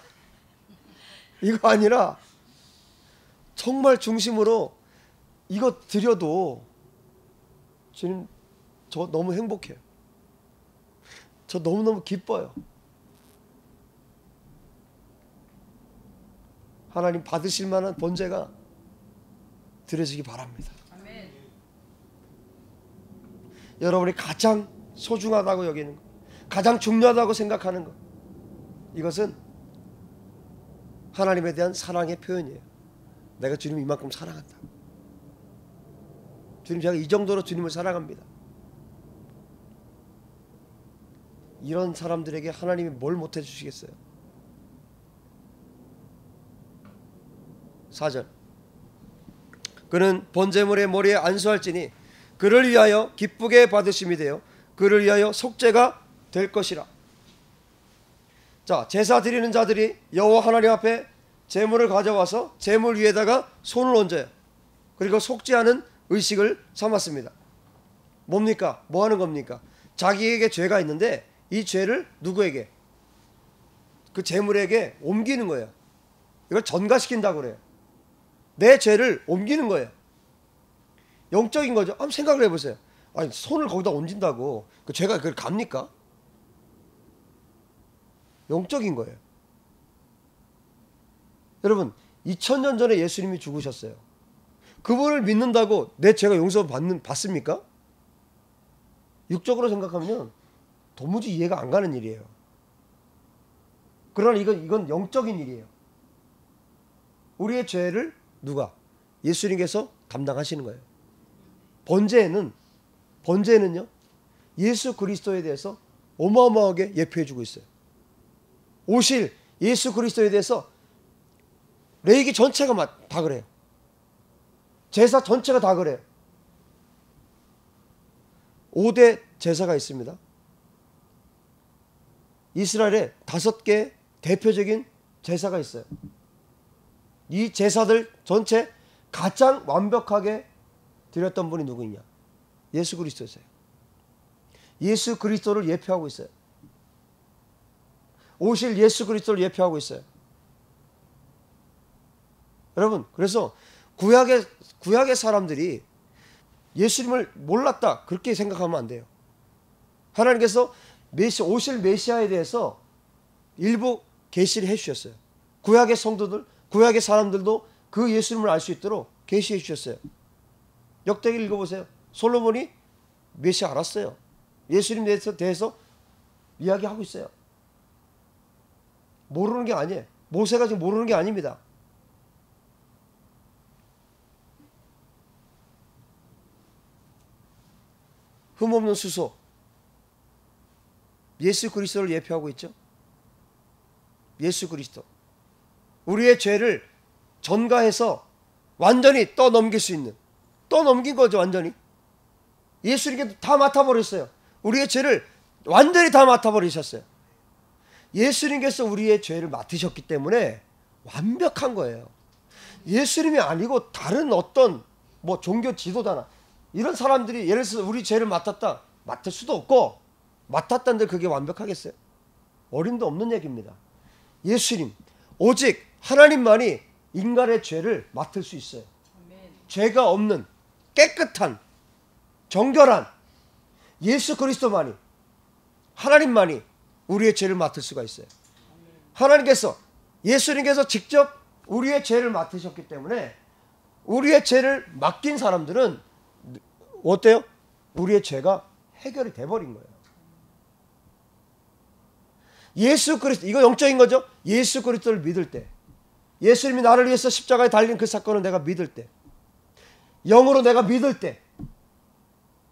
정말 중심으로 이거 드려도 주님 저 너무 행복해요. 저 너무너무 기뻐요. 하나님 받으실 만한 번제가 드려지기 바랍니다. 아멘. 여러분이 가장 소중하다고 여기는 것, 가장 중요하다고 생각하는 것, 이것은 하나님에 대한 사랑의 표현이에요. 내가 주님 이만큼 사랑한다. 주님, 제가 이 정도로 주님을 사랑합니다. 이런 사람들에게 하나님이 뭘 못해 주시겠어요? 4절. 그는 번제물의 머리에 안수할지니 그를 위하여 기쁘게 받으심이 되어 그를 위하여 속죄가 될 것이라. 자, 제사 드리는 자들이 여호와 하나님 앞에 제물을 가져와서 제물 위에다가 손을 얹어요. 그리고 속죄하는 의식을 삼았습니다. 뭡니까? 뭐 하는 겁니까? 자기에게 죄가 있는데 이 죄를 누구에게? 그 제물에게 옮기는 거예요. 이걸 전가시킨다고 그래요. 내 죄를 옮기는 거예요. 영적인 거죠. 한번 생각을 해보세요. 아니, 손을 거기다 얹는다고 그 죄가 그걸 갑니까? 영적인 거예요. 여러분, 2000년 전에 예수님이 죽으셨어요. 그분을 믿는다고 내 죄가 받습니까? 육적으로 생각하면 도무지 이해가 안 가는 일이에요. 그러나 이건 영적인 일이에요. 우리의 죄를 누가? 예수님께서 담당하시는 거예요. 번제는요, 예수 그리스도에 대해서 어마어마하게 예표해주고 있어요. 오실 예수 그리스도에 대해서 레위기 전체가 다 그래요. 제사 전체가 다 그래요. 5대 제사가 있습니다. 이스라엘에 5개 대표적인 제사가 있어요. 이 제사들 전체 가장 완벽하게 드렸던 분이 누구냐? 예수 그리스도세요. 예수 그리스도를 예표하고 있어요. 오실 예수 그리스도를 예표하고 있어요. 여러분, 그래서 구약의 사람들이 예수님을 몰랐다 그렇게 생각하면 안 돼요. 하나님께서 오실 메시아에 대해서 일부 계시를 해주셨어요. 구약의 성도들, 구약의 사람들도 그 예수님을 알 수 있도록 계시해 주셨어요. 역대기를 읽어보세요. 솔로몬이 메시아 알았어요. 예수님에 대해서 이야기하고 있어요. 모르는 게 아니에요. 모세가 지금 모르는 게 아닙니다. 흠없는 수소, 예수 그리스도를 예표하고 있죠. 예수 그리스도, 우리의 죄를 전가해서 완전히 떠넘길 수 있는, 떠넘긴 거죠. 완전히 예수님께 다 맡아버렸어요. 우리의 죄를 완전히 다 맡아버리셨어요. 예수님께서 우리의 죄를 맡으셨기 때문에 완벽한 거예요. 예수님이 아니고 다른 어떤 종교 지도자나 이런 사람들이 예를 들어서 우리 죄를 맡을 수도 없고, 맡았다는데 그게 완벽하겠어요? 어림도 없는 얘기입니다. 예수님, 오직 하나님만이 인간의 죄를 맡을 수 있어요. 죄가 없는 깨끗한 정결한 예수 그리스도만이, 하나님만이 우리의 죄를 맡을 수가 있어요. 예수님께서 직접 우리의 죄를 맡으셨기 때문에 우리의 죄를 맡긴 사람들은 어때요? 우리의 죄가 해결이 돼버린 거예요. 예수 그리스도, 이거 영적인 거죠. 예수 그리스도를 믿을 때, 예수님이 나를 위해서 십자가에 달린 그 사건을 내가 믿을 때, 영으로 내가 믿을 때,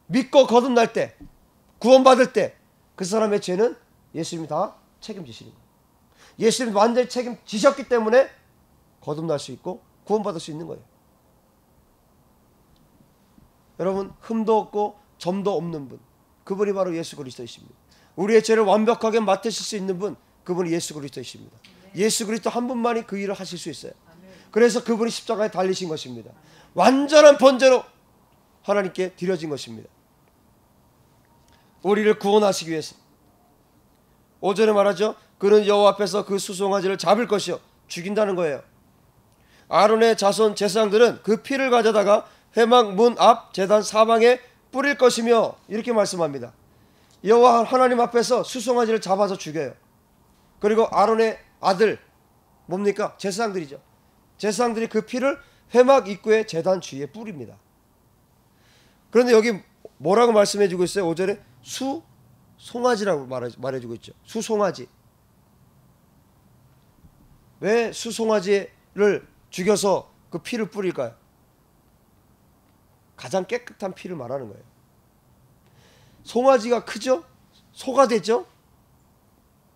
믿고 거듭날 때, 구원받을 때, 그 사람의 죄는 예수님이 다 책임지시는 거예요. 예수님이 완전히 책임지셨기 때문에 거듭날 수 있고 구원받을 수 있는 거예요. 여러분, 흠도 없고 점도 없는 분, 그분이 바로 예수 그리스도이십니다. 우리의 죄를 완벽하게 맡으실 수 있는 분, 그분이 예수 그리스도이십니다. 예수 그리스도 한 분만이 그 일을 하실 수 있어요. 그래서 그분이 십자가에 달리신 것입니다. 완전한 번제로 하나님께 드려진 것입니다. 우리를 구원하시기 위해서. 5절에 말하죠. 그는 여호와 앞에서 그 수송아지를 잡을 것이요, 죽인다는 거예요. 아론의 자손 제사장들은 그 피를 가져다가 회막 문 앞 제단 사방에 뿌릴 것이며, 이렇게 말씀합니다. 여호와 하나님 앞에서 수송아지를 잡아서 죽여요. 그리고 아론의 아들, 뭡니까? 제사장들이죠. 제사장들이 그 피를 회막 입구의 제단 주위에 뿌립니다. 그런데 여기 뭐라고 말씀해주고 있어요? 5절에 수송아지라고 말해주고 있죠. 수송아지. 왜 수송아지를 죽여서 그 피를 뿌릴까요? 가장 깨끗한 피를 말하는 거예요. 송아지가 크죠? 소가 되죠?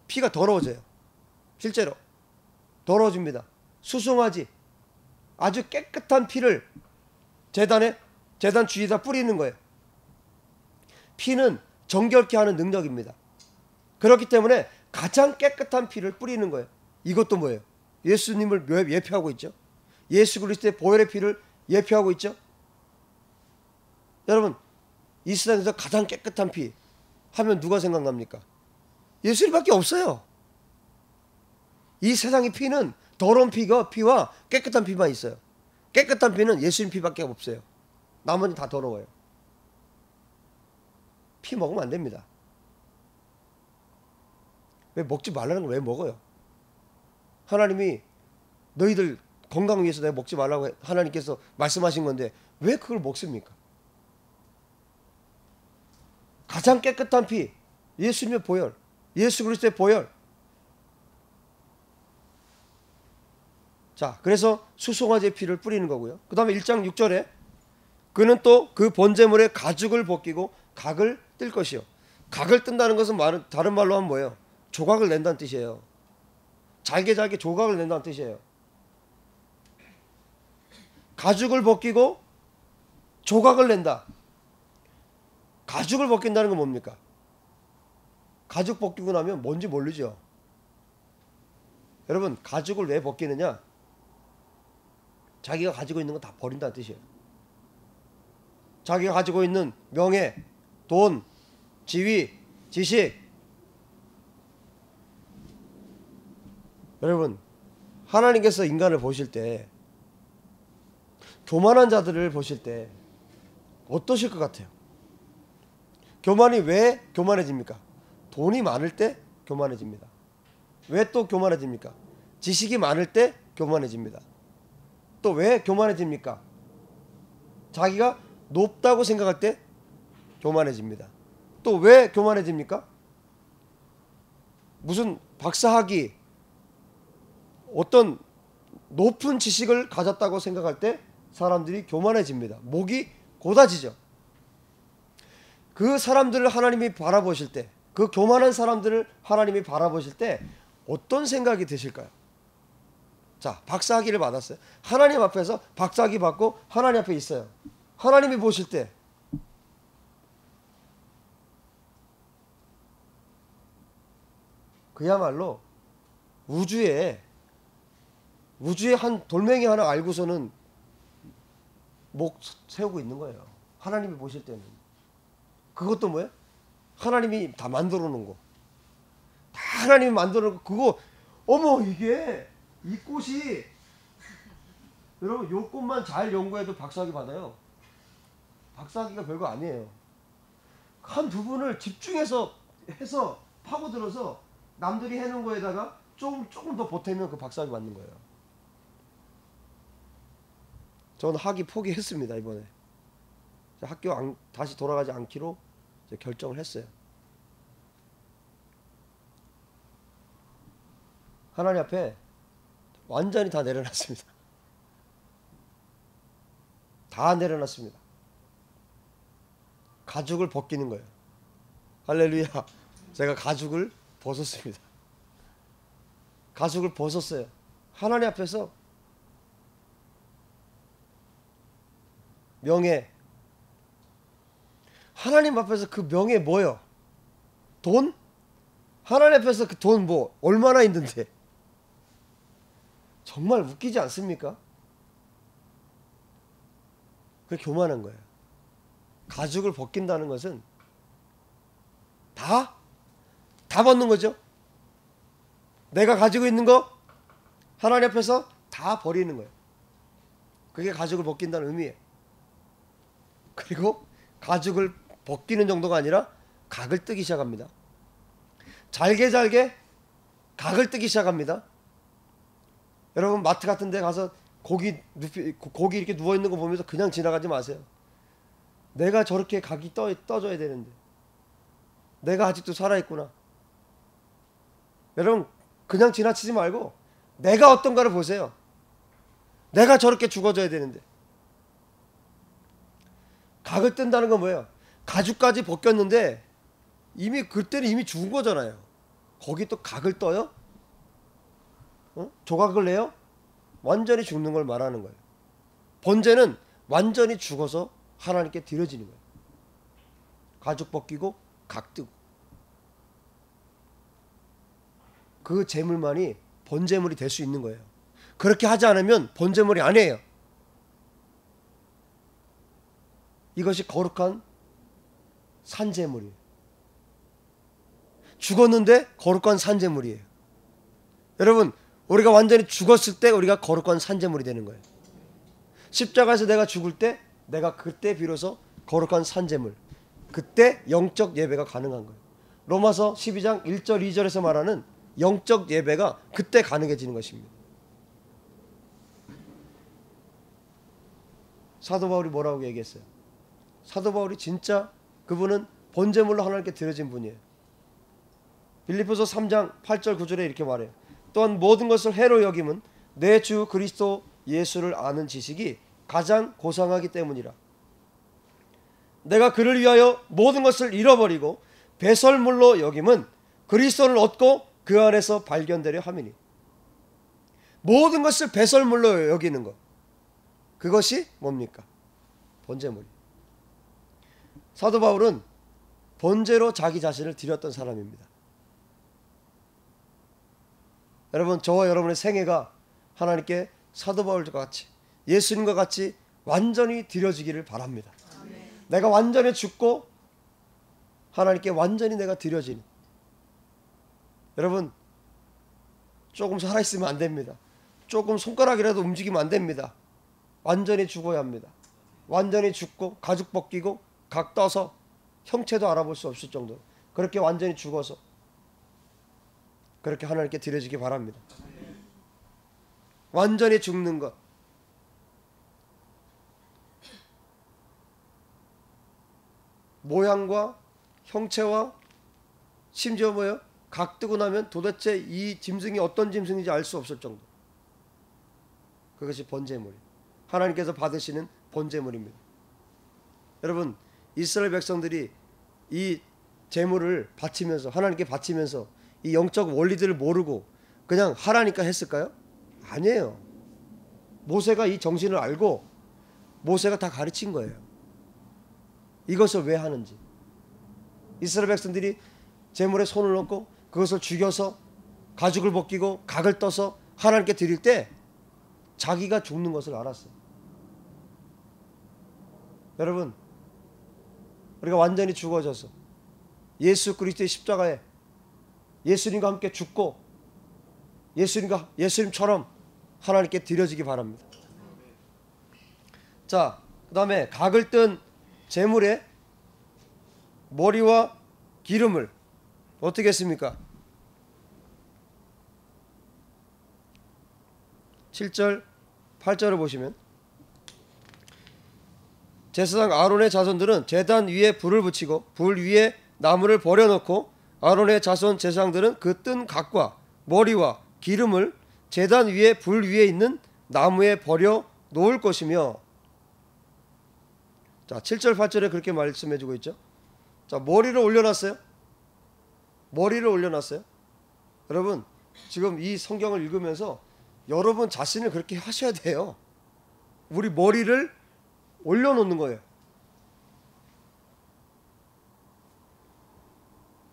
피가 더러워져요. 실제로 더러워집니다. 수송아지, 아주 깨끗한 피를 제단 주위에다 뿌리는 거예요. 피는 정결케 하는 능력입니다. 그렇기 때문에 가장 깨끗한 피를 뿌리는 거예요. 이것도 뭐예요? 예수님을 예표하고 있죠. 예수 그리스도의 보혈의 피를 예표하고 있죠. 여러분, 이 세상에서 가장 깨끗한 피 하면 누가 생각납니까? 예수님밖에 없어요. 이 세상의 피는 더러운 피와 깨끗한 피만 있어요. 깨끗한 피는 예수님 피밖에 없어요. 나머지 다 더러워요. 피 먹으면 안 됩니다. 왜 먹지 말라는 걸 왜 먹어요? 하나님이 너희들 건강 위해서 내가 먹지 말라고 하나님께서 말씀하신 건데 왜 그걸 먹습니까? 가장 깨끗한 피, 예수님의 보혈, 예수 그리스도의 보혈. 자, 그래서 수송아지의 피를 뿌리는 거고요. 그 다음에 1장 6절에 그는 또 그 번제물의 가죽을 벗기고 각을 뜰 것이요. 각을 뜬다는 것은 다른 말로 하면 뭐예요? 조각을 낸다는 뜻이에요. 잘게 조각을 낸다는 뜻이에요. 가죽을 벗기고 조각을 낸다. 가죽을 벗긴다는 건 뭡니까? 가죽 벗기고 나면 뭔지 모르죠. 여러분, 가죽을 왜 벗기느냐? 자기가 가지고 있는 건 다 버린다는 뜻이에요. 자기가 가지고 있는 명예, 돈, 지위, 지식. 여러분, 하나님께서 인간을 보실 때, 교만한 자들을 보실 때 어떠실 것 같아요? 교만이 왜 교만해집니까? 돈이 많을 때 교만해집니다. 왜 또 교만해집니까? 지식이 많을 때 교만해집니다. 또 왜 교만해집니까? 자기가 높다고 생각할 때 교만해집니다. 또 왜 교만해집니까? 무슨 박사학위, 어떤 높은 지식을 가졌다고 생각할 때 사람들이 교만해집니다. 목이 곧아지죠. 그 사람들을 하나님이 바라보실 때, 그 교만한 사람들을 하나님이 바라보실 때 어떤 생각이 드실까요? 자, 박사학위를 받았어요. 하나님 앞에서 박사학위 받고 하나님 앞에 있어요. 하나님이 보실 때 그야말로 우주에 한 돌멩이 하나 알고서는 목 세우고 있는 거예요. 하나님이 보실 때는. 그것도 뭐예요? 하나님이 다 만들어 놓은 거. 다 하나님이 만들어 놓은 거. 그거 어머 이게 이 꽃이 여러분 요 꽃만 잘 연구해도 박사학위 받아요. 박사학위가 별거 아니에요. 한 부분을 집중해서 해서 파고들어서 남들이 해놓은 거에다가 조금 더 보태면 그 박사학위 받는 거예요. 저는 학위 포기했습니다. 이번에 학교 다시 돌아가지 않기로 결정을 했어요. 하나님 앞에 완전히 다 내려놨습니다. 다 내려놨습니다. 가죽을 벗기는 거예요. 할렐루야. 제가 가죽을 벗었습니다. 가죽을 벗었어요. 하나님 앞에서 명예, 하나님 앞에서 그 명예 뭐요? 돈? 하나님 앞에서 그 돈 뭐 얼마나 있는데? 정말 웃기지 않습니까? 그게 교만한 거예요. 가죽을 벗긴다는 것은 다 벗는 거죠. 내가 가지고 있는 거 하나님 앞에서 다 버리는 거예요. 그게 가죽을 벗긴다는 의미예요. 그리고 가죽을 벗기는 정도가 아니라 각을 뜨기 시작합니다. 잘게 각을 뜨기 시작합니다. 여러분 마트 같은 데 가서 고기 이렇게 누워있는 거 보면서 그냥 지나가지 마세요. 내가 저렇게 각이 떠져야 되는데 내가 아직도 살아있구나. 여러분 그냥 지나치지 말고 내가 어떤가를 보세요. 내가 저렇게 죽어져야 되는데. 각을 뜬다는 건 뭐예요? 가죽까지 벗겼는데 그때는 이미 죽은 거잖아요. 거기 또 각을 떠요? 조각을 내요? 완전히 죽는 걸 말하는 거예요. 번제는 완전히 죽어서 하나님께 드려지는 거예요. 가죽 벗기고 각 뜨고. 그 제물만이 번제물이 될 수 있는 거예요. 그렇게 하지 않으면 번제물이 아니에요. 이것이 거룩한 산제물이에요. 죽었는데 거룩한 산제물이에요. 여러분, 우리가 완전히 죽었을 때 우리가 거룩한 산제물이 되는 거예요. 십자가에서 내가 죽을 때 내가 그때 비로소 거룩한 산제물, 그때 영적 예배가 가능한 거예요. 로마서 12장 1절 2절에서 말하는 영적 예배가 그때 가능해지는 것입니다. 사도 바울이 뭐라고 얘기했어요? 사도 바울이 진짜 그분은 번제물로 하나님께 드려진 분이에요. 빌립보서 3장 8절 9절에 이렇게 말해요. 또한 모든 것을 해로 여김은 내 주 그리스도 예수를 아는 지식이 가장 고상하기 때문이라. 내가 그를 위하여 모든 것을 잃어버리고 배설물로 여김은 그리스도를 얻고 그 안에서 발견되려 함이니. 모든 것을 배설물로 여기는 것, 그것이 뭡니까? 번제물. 사도 바울은 번제로 자기 자신을 드렸던 사람입니다. 여러분, 저와 여러분의 생애가 하나님께 사도 바울과 같이, 예수님과 같이 완전히 드려지기를 바랍니다. 아멘. 내가 완전히 죽고 하나님께 완전히 내가 드려지는. 여러분, 조금 살아있으면 안 됩니다. 조금 손가락이라도 움직이면 안 됩니다. 완전히 죽어야 합니다. 완전히 죽고 가죽 벗기고 각 떠서 형체도 알아볼 수 없을 정도로 그렇게 완전히 죽어서 그렇게 하나님께 드려지기 바랍니다. 완전히 죽는 것. 모양과 형체와 심지어 뭐예요? 각 뜨고 나면 도대체 이 짐승이 어떤 짐승인지 알 수 없을 정도. 그것이 번제물이에요. 하나님께서 받으시는 번제물입니다. 여러분, 이스라엘 백성들이 이 제물을 바치면서, 하나님께 바치면서 이 영적 원리들을 모르고 그냥 하라니까 했을까요? 아니에요. 모세가 이 정신을 알고 모세가 다 가르친 거예요. 이것을 왜 하는지. 이스라엘 백성들이 제물에 손을 얹고 그것을 죽여서 가죽을 벗기고 각을 떠서 하나님께 드릴 때 자기가 죽는 것을 알았어요. 여러분, 우리가 완전히 죽어져서 예수 그리스도의 십자가에 예수님과 함께 죽고 예수님처럼 하나님께 드려지기 바랍니다. 자, 그 다음에 각을 뜬 제물에 머리와 기름을 어떻게 했습니까? 7절 8절을 보시면 제사장 아론의 자손들은 제단 위에 불을 붙이고 불 위에 나무를 버려놓고 아론의 자손 제사장들은 그 뜬 각과 머리와 기름을 제단 위에 불 위에 있는 나무에 버려 놓을 것이며. 자, 7절 8절에 그렇게 말씀해 주고 있죠. 자, 머리를 올려놨어요. 머리를 올려놨어요. 여러분, 지금 이 성경을 읽으면서 여러분 자신을 그렇게 하셔야 돼요. 우리 머리를 올려놓는 거예요.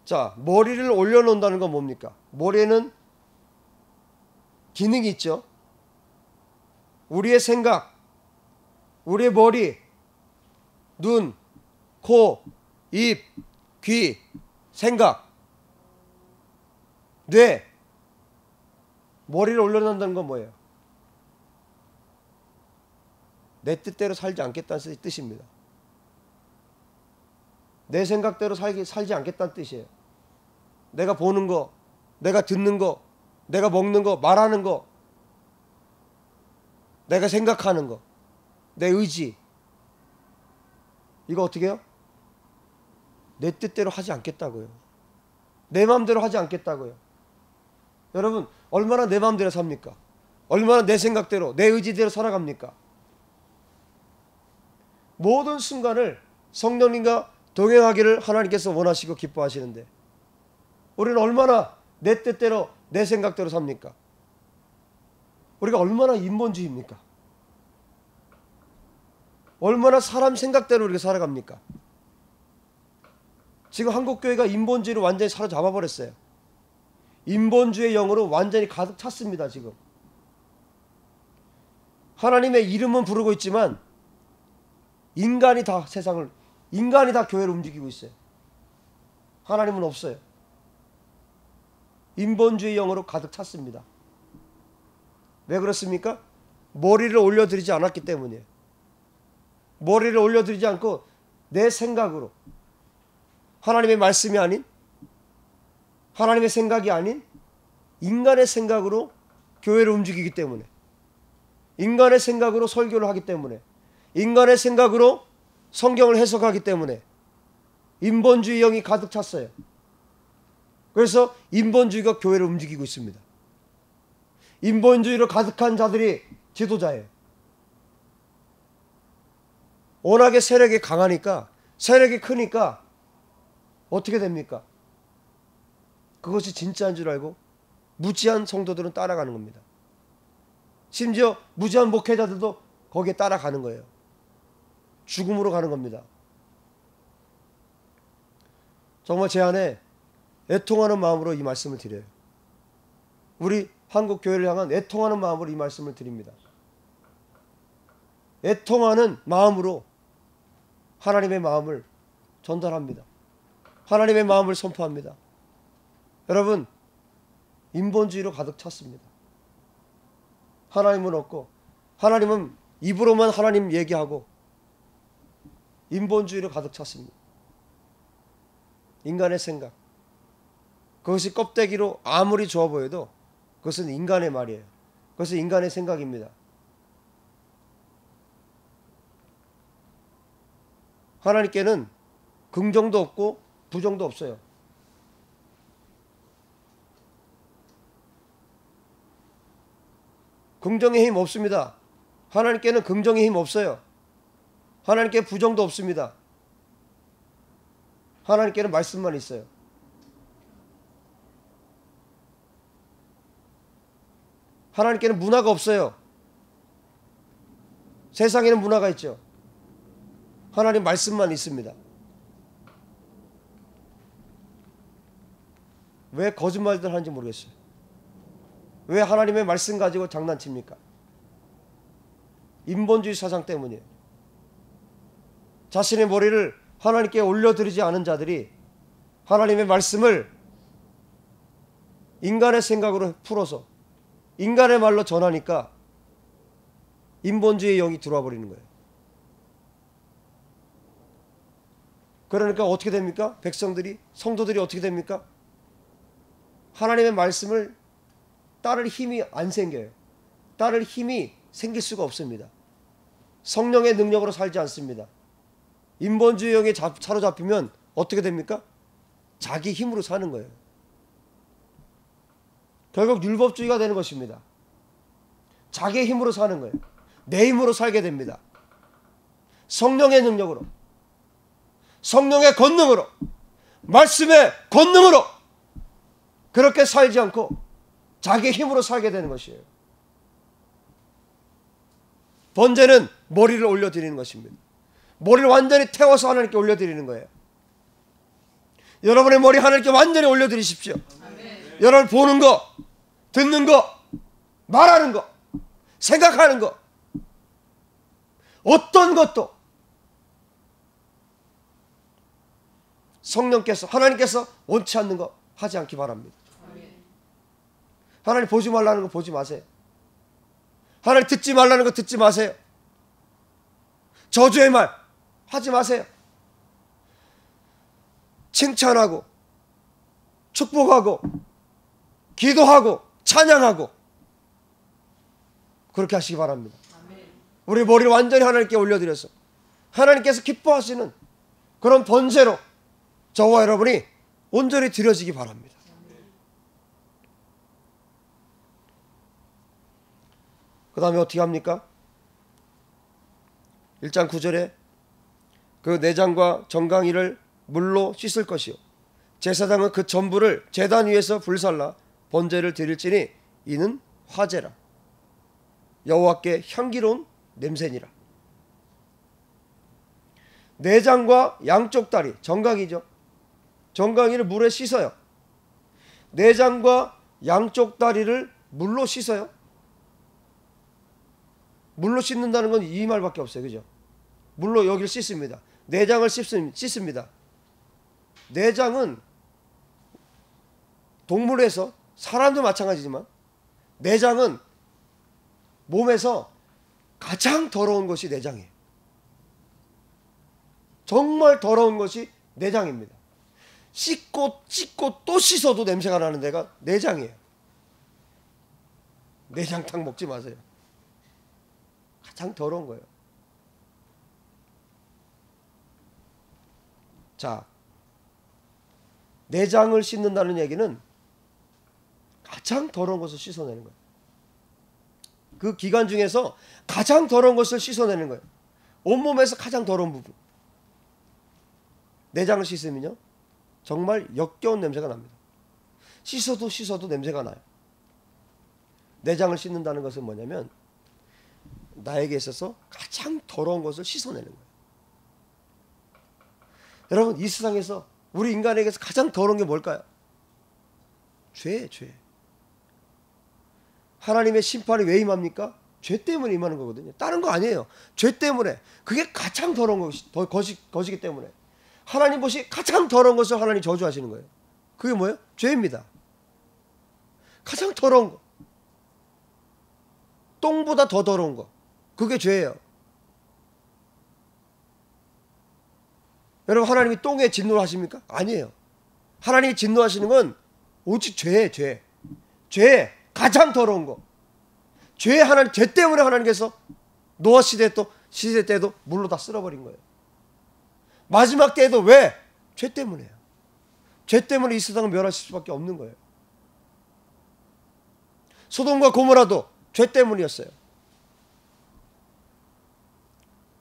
자, 머리를 올려놓는다는 건 뭡니까? 머리에는 기능이 있죠. 우리의 생각, 우리의 머리, 눈, 코, 입, 귀, 생각, 뇌. 머리를 올려놓는다는 건 뭐예요? 내 뜻대로 살지 않겠다는 뜻입니다. 내 생각대로 살지 않겠다는 뜻이에요. 내가 보는 거, 내가 듣는 거, 내가 먹는 거, 말하는 거, 내가 생각하는 거, 내 의지, 이거 어떻게 해요? 내 뜻대로 하지 않겠다고요. 내 마음대로 하지 않겠다고요. 여러분, 얼마나 내 마음대로 삽니까? 얼마나 내 생각대로, 내 의지대로 살아갑니까? 모든 순간을 성령님과 동행하기를 하나님께서 원하시고 기뻐하시는데 우리는 얼마나 내 뜻대로, 내 생각대로 삽니까? 우리가 얼마나 인본주의입니까? 얼마나 사람 생각대로 이렇게 살아갑니까? 지금 한국교회가 인본주의로 완전히 사로잡아 버렸어요. 인본주의 영으로 완전히 가득 찼습니다. 지금 하나님의 이름은 부르고 있지만 인간이 다 세상을, 인간이 다 교회를 움직이고 있어요. 하나님은 없어요. 인본주의 영으로 가득 찼습니다. 왜 그렇습니까? 머리를 올려드리지 않았기 때문이에요. 머리를 올려드리지 않고 내 생각으로, 하나님의 말씀이 아닌, 하나님의 생각이 아닌 인간의 생각으로 교회를 움직이기 때문에, 인간의 생각으로 설교를 하기 때문에, 인간의 생각으로 성경을 해석하기 때문에 인본주의 영이 가득 찼어요. 그래서 인본주의가 교회를 움직이고 있습니다. 인본주의로 가득한 자들이 지도자예요. 워낙에 세력이 강하니까, 세력이 크니까 어떻게 됩니까? 그것이 진짜인 줄 알고 무지한 성도들은 따라가는 겁니다. 심지어 무지한 목회자들도 거기에 따라가는 거예요. 죽음으로 가는 겁니다. 정말 제 안에 애통하는 마음으로 이 말씀을 드려요. 우리 한국 교회를 향한 애통하는 마음으로 이 말씀을 드립니다. 애통하는 마음으로 하나님의 마음을 전달합니다. 하나님의 마음을 선포합니다. 여러분, 인본주의로 가득 찼습니다. 하나님은 없고, 하나님은 입으로만 하나님 얘기하고 인본주의로 가득 찼습니다. 인간의 생각, 그것이 껍데기로 아무리 좋아 보여도 그것은 인간의 말이에요. 그것은 인간의 생각입니다. 하나님께는 긍정도 없고 부정도 없어요. 긍정의 힘 없습니다. 하나님께는 긍정의 힘 없어요. 하나님께 부정도 없습니다. 하나님께는 말씀만 있어요. 하나님께는 문화가 없어요. 세상에는 문화가 있죠. 하나님 말씀만 있습니다. 왜 거짓말들 하는지 모르겠어요. 왜 하나님의 말씀 가지고 장난칩니까? 인본주의 사상 때문이에요. 자신의 머리를 하나님께 올려드리지 않은 자들이 하나님의 말씀을 인간의 생각으로 풀어서 인간의 말로 전하니까 인본주의의 영이 들어와 버리는 거예요. 그러니까 어떻게 됩니까? 백성들이, 성도들이 어떻게 됩니까? 하나님의 말씀을 따를 힘이 안 생겨요. 따를 힘이 생길 수가 없습니다. 성령의 능력으로 살지 않습니다. 인본주의 영에 사로잡히면 어떻게 됩니까? 자기 힘으로 사는 거예요. 결국 율법주의가 되는 것입니다. 자기의 힘으로 사는 거예요. 내 힘으로 살게 됩니다. 성령의 능력으로, 성령의 권능으로, 말씀의 권능으로 그렇게 살지 않고 자기의 힘으로 살게 되는 것이에요. 번제는 머리를 올려드리는 것입니다. 머리를 완전히 태워서 하나님께 올려드리는 거예요. 여러분의 머리 하나님께 완전히 올려드리십시오. 아멘. 여러분 보는 거, 듣는 거, 말하는 거, 생각하는 거, 어떤 것도 성령께서, 하나님께서 원치 않는 거 하지 않기 바랍니다. 하나님 보지 말라는 거 보지 마세요. 하나님 듣지 말라는 거 듣지 마세요. 저주의 말 하지 마세요. 칭찬하고 축복하고 기도하고 찬양하고 그렇게 하시기 바랍니다. 우리 머리를 완전히 하나님께 올려드려서 하나님께서 기뻐하시는 그런 번제로 저와 여러분이 온전히 드려지기 바랍니다. 그 다음에 어떻게 합니까? 1장 9절에 그 내장과 정강이를 물로 씻을 것이요 제사장은 그 전부를 제단 위에서 불살라 번제를 드릴지니 이는 화제라 여호와께 향기로운 냄새니라. 내장과 양쪽 다리, 정강이죠. 정강이를 물에 씻어요. 내장과 양쪽 다리를 물로 씻어요. 물로 씻는다는 건 이 말밖에 없어요. 그죠? 물로 여기를 씻습니다. 내장을 씻습니다. 내장은 동물에서, 사람도 마찬가지지만 내장은 몸에서 가장 더러운 것이 내장이에요. 정말 더러운 것이 내장입니다. 씻고 또 씻어도 냄새가 나는 데가 내장이에요. 내장탕 먹지 마세요. 가장 더러운 거예요. 자, 내장을 씻는다는 얘기는 가장 더러운 것을 씻어내는 거예요. 그 기간 중에서 가장 더러운 것을 씻어내는 거예요. 온몸에서 가장 더러운 부분. 내장을 씻으면요, 정말 역겨운 냄새가 납니다. 씻어도 냄새가 나요. 내장을 씻는다는 것은 뭐냐면 나에게 있어서 가장 더러운 것을 씻어내는 거예요. 여러분, 이 세상에서 우리 인간에게서 가장 더러운 게 뭘까요? 죄예요, 죄. 하나님의 심판이 왜 임합니까? 죄 때문에 임하는 거거든요. 다른 거 아니에요. 죄 때문에. 그게 가장 더러운 것이기 때문에 하나님 보시 가장 더러운 것을 하나님 저주하시는 거예요. 그게 뭐예요? 죄입니다. 가장 더러운 거. 똥보다 더 더러운 거. 그게 죄예요. 여러분, 하나님이 똥에 진노하십니까? 아니에요. 하나님이 진노하시는 건 오직 죄예요, 죄. 죄, 가장 더러운 거. 죄 때문에 하나님께서 노아 시대 때도 물로 다 쓸어버린 거예요. 마지막 때에도 왜? 죄 때문에요. 죄 때문에 이 세상을 멸하실 수밖에 없는 거예요. 소돔과 고모라도 죄 때문이었어요.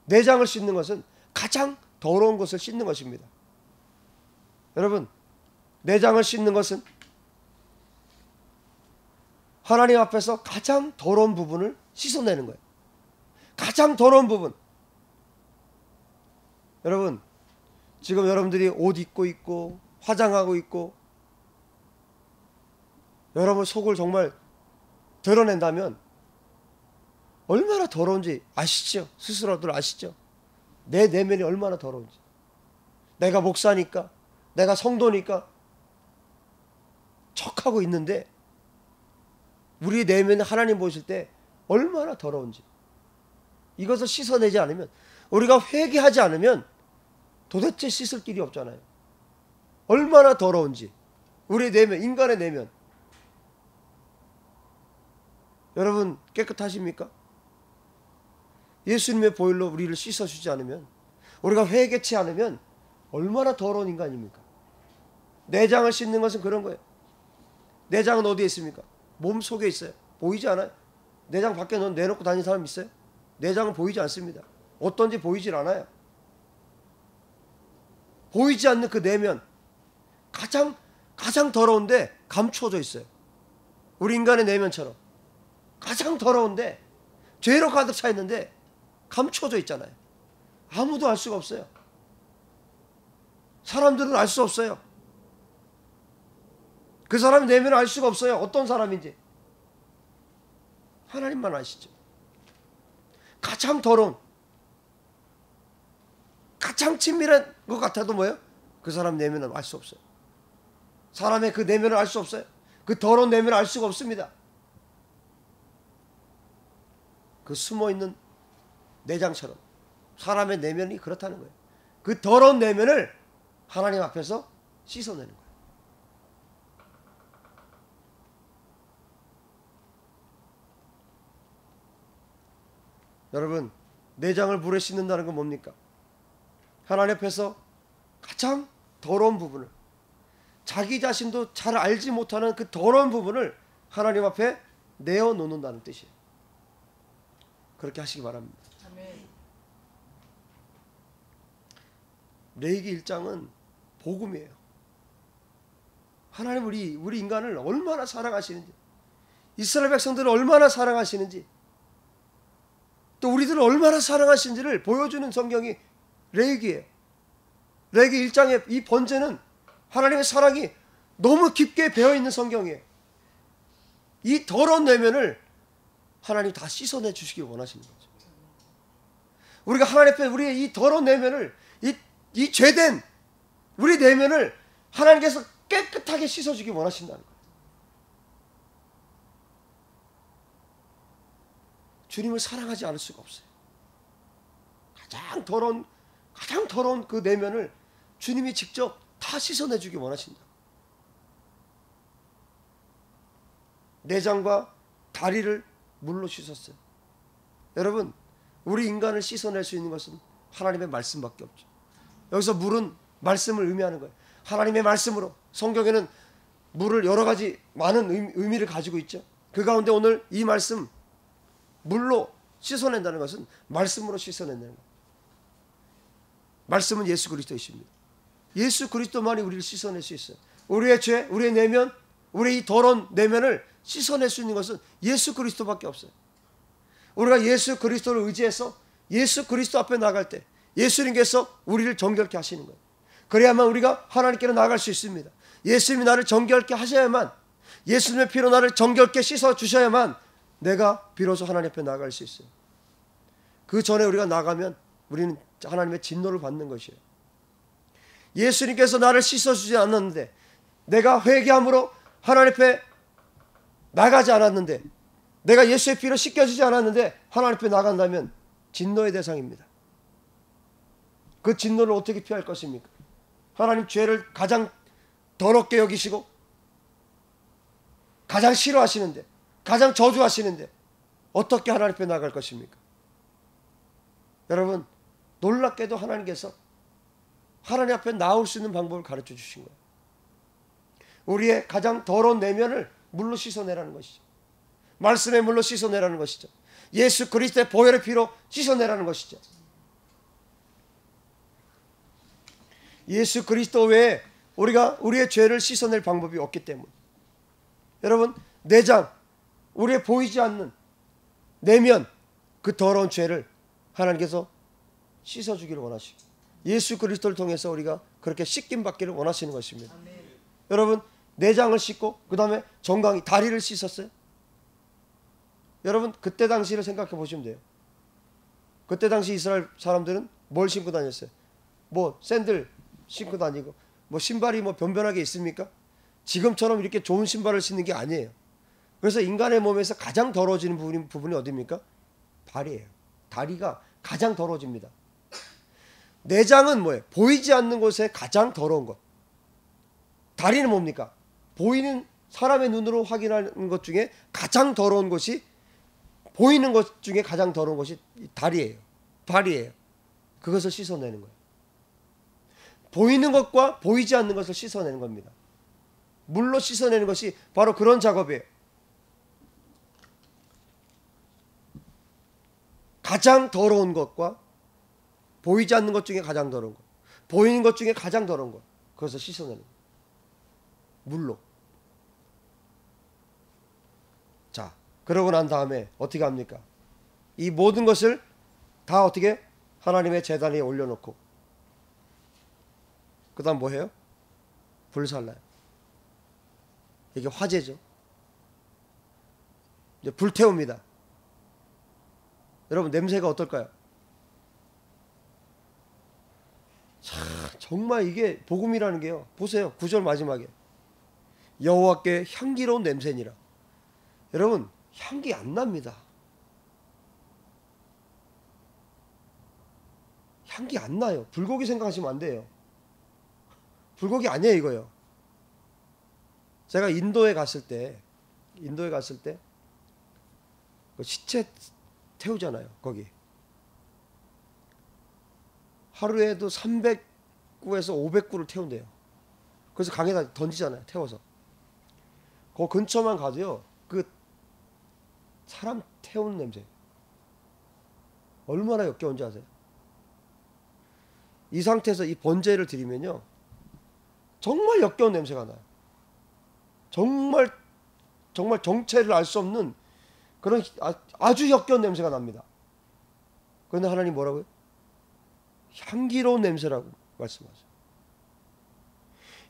내장을 씻는 것은 가장 더러운 것을 씻는 것입니다. 여러분, 내장을 씻는 것은 하나님 앞에서 가장 더러운 부분을 씻어내는 거예요. 가장 더러운 부분. 여러분, 지금 여러분들이 옷 입고 있고 화장하고 있고 여러분 속을 정말 드러낸다면 얼마나 더러운지 아시죠? 스스로들 아시죠? 내 내면이 얼마나 더러운지. 내가 목사니까, 내가 성도니까 척하고 있는데 우리 내면이 하나님 보실 때 얼마나 더러운지. 이것을 씻어내지 않으면, 우리가 회개하지 않으면 도대체 씻을 길이 없잖아요. 얼마나 더러운지. 우리 내면, 인간의 내면. 여러분, 깨끗하십니까? 예수님의 보혈로 우리를 씻어주지 않으면, 우리가 회개치 않으면 얼마나 더러운 인간입니까? 내장을 씻는 것은 그런 거예요. 내장은 어디에 있습니까? 몸 속에 있어요. 보이지 않아요. 내장 밖에 내놓고 다니는 사람 있어요? 내장은 보이지 않습니다. 어떤지 보이질 않아요. 보이지 않는 그 내면, 가장 더러운데 감추어져 있어요. 우리 인간의 내면처럼 가장 더러운데, 죄로 가득 차 있는데 감추어져 있잖아요. 아무도 알 수가 없어요. 사람들은 알 수 없어요. 그 사람의 내면을 알 수가 없어요. 어떤 사람인지. 하나님만 아시죠. 가장 더러운, 가장 친밀한 것 같아도 뭐예요? 그 사람 내면을 알 수 없어요. 사람의 그 내면을 알 수 없어요. 그 더러운 내면을 알 수가 없습니다. 그 숨어있는 내장처럼 사람의 내면이 그렇다는 거예요. 그 더러운 내면을 하나님 앞에서 씻어내는 거예요. 여러분, 내장을 물에 씻는다는 건 뭡니까? 하나님 앞에서 가장 더러운 부분을, 자기 자신도 잘 알지 못하는 그 더러운 부분을 하나님 앞에 내어놓는다는 뜻이에요. 그렇게 하시기 바랍니다. 레위기 1장은 복음이에요. 하나님 우리 인간을 얼마나 사랑하시는지, 이스라엘 백성들을 얼마나 사랑하시는지, 또 우리들을 얼마나 사랑하시는지를 보여주는 성경이 레위기예요. 레위기 1장의 이 번제는 하나님의 사랑이 너무 깊게 배어있는 성경이에요. 이 더러운 내면을 하나님 다 씻어내 주시기 원하시는 거죠. 우리가 하나님 앞에 우리의 이 더러운 내면을, 이 죄된 우리 내면을 하나님께서 깨끗하게 씻어주기 원하신다는 거예요. 주님을 사랑하지 않을 수가 없어요. 가장 더러운 그 내면을 주님이 직접 다 씻어내주기 원하신다. 내장과 다리를 물로 씻었어요. 여러분, 우리 인간을 씻어낼 수 있는 것은 하나님의 말씀밖에 없죠. 여기서 물은 말씀을 의미하는 거예요. 하나님의 말씀으로. 성경에는 물을 여러 가지 많은 의미를 가지고 있죠. 그 가운데 오늘 이 말씀, 물로 씻어낸다는 것은 말씀으로 씻어낸다는 거예요. 말씀은 예수 그리스도이십니다. 예수 그리스도만이 우리를 씻어낼 수 있어요. 우리의 죄, 우리의 내면, 우리의 이 더러운 내면을 씻어낼 수 있는 것은 예수 그리스도밖에 없어요. 우리가 예수 그리스도를 의지해서 예수 그리스도 앞에 나갈 때 예수님께서 우리를 정결케 하시는 거예요. 그래야만 우리가 하나님께로 나갈 수 있습니다. 예수님이 나를 정결케 하셔야만, 예수님의 피로 나를 정결케 씻어 주셔야만 내가 비로소 하나님 앞에 나갈 수 있어요. 그 전에 우리가 나가면 우리는 하나님의 진노를 받는 것이에요. 예수님께서 나를 씻어주지 않았는데, 내가 회개함으로 하나님 앞에 나가지 않았는데, 내가 예수의 피로 씻겨지지 않았는데 하나님 앞에 나간다면 진노의 대상입니다. 그 진노를 어떻게 피할 것입니까? 하나님 죄를 가장 더럽게 여기시고 가장 싫어하시는데, 가장 저주하시는데 어떻게 하나님 앞에 나갈 것입니까? 여러분, 놀랍게도 하나님께서 하나님 앞에 나올 수 있는 방법을 가르쳐 주신 거예요. 우리의 가장 더러운 내면을 물로 씻어내라는 것이죠. 말씀의 물로 씻어내라는 것이죠. 예수 그리스도의 보혈의 피로 씻어내라는 것이죠. 예수 그리스도 외에 우리가 우리의 죄를 씻어낼 방법이 없기 때문에, 여러분, 내장, 우리의 보이지 않는 내면, 그 더러운 죄를 하나님께서 씻어주기를 원하시고 예수 그리스도를 통해서 우리가 그렇게 씻김 받기를 원하시는 것입니다. 아멘. 여러분, 내장을 씻고 그 다음에 정강이 다리를 씻었어요. 여러분, 그때 당시를 생각해 보시면 돼요. 그때 당시 이스라엘 사람들은 뭘 신고 다녔어요? 뭐 샌들 신고 다니고, 뭐 신발이 뭐 변변하게 있습니까? 지금처럼 이렇게 좋은 신발을 신는 게 아니에요. 그래서 인간의 몸에서 가장 더러워지는 부분이 어디입니까? 발이에요. 다리가 가장 더러워집니다. 내장은 뭐예요? 보이지 않는 곳에 가장 더러운 것. 다리는 뭡니까? 보이는 사람의 눈으로 확인하는 것 중에 가장 더러운 것이, 보이는 것 중에 가장 더러운 것이 다리예요. 발이에요. 그것을 씻어내는 거예요. 보이는 것과 보이지 않는 것을 씻어내는 겁니다. 물로 씻어내는 것이 바로 그런 작업이에요. 가장 더러운 것과 보이지 않는 것 중에 가장 더러운 것, 보이는 것 중에 가장 더러운 것, 그것을 씻어내는 거예요. 물로. 자, 그러고 난 다음에 어떻게 합니까? 이 모든 것을 다 어떻게 하나님의 제단 위에 올려놓고 그 다음 뭐 해요? 불살라요. 이게 화제죠. 이제 불태웁니다. 여러분, 냄새가 어떨까요? 자, 정말 이게 복음이라는 게요, 보세요. 9절 마지막에 여호와께 향기로운 냄새니라. 여러분, 향기 안 납니다. 향기 안 나요. 불고기 생각하시면 안 돼요. 불고기 아니에요, 이거요. 제가 인도에 갔을 때 그 시체 태우잖아요, 거기. 하루에도 300구에서 500구를 태운대요. 그래서 강에다 던지잖아요, 태워서. 그 근처만 가도요, 그 사람 태우는 냄새 얼마나 역겨운지 아세요? 이 상태에서 이 번제를 드리면요, 정말 역겨운 냄새가 나요. 정말 정체를 알 수 없는 그런 아주 역겨운 냄새가 납니다. 그런데 하나님 뭐라고요? 향기로운 냄새라고 말씀하세요.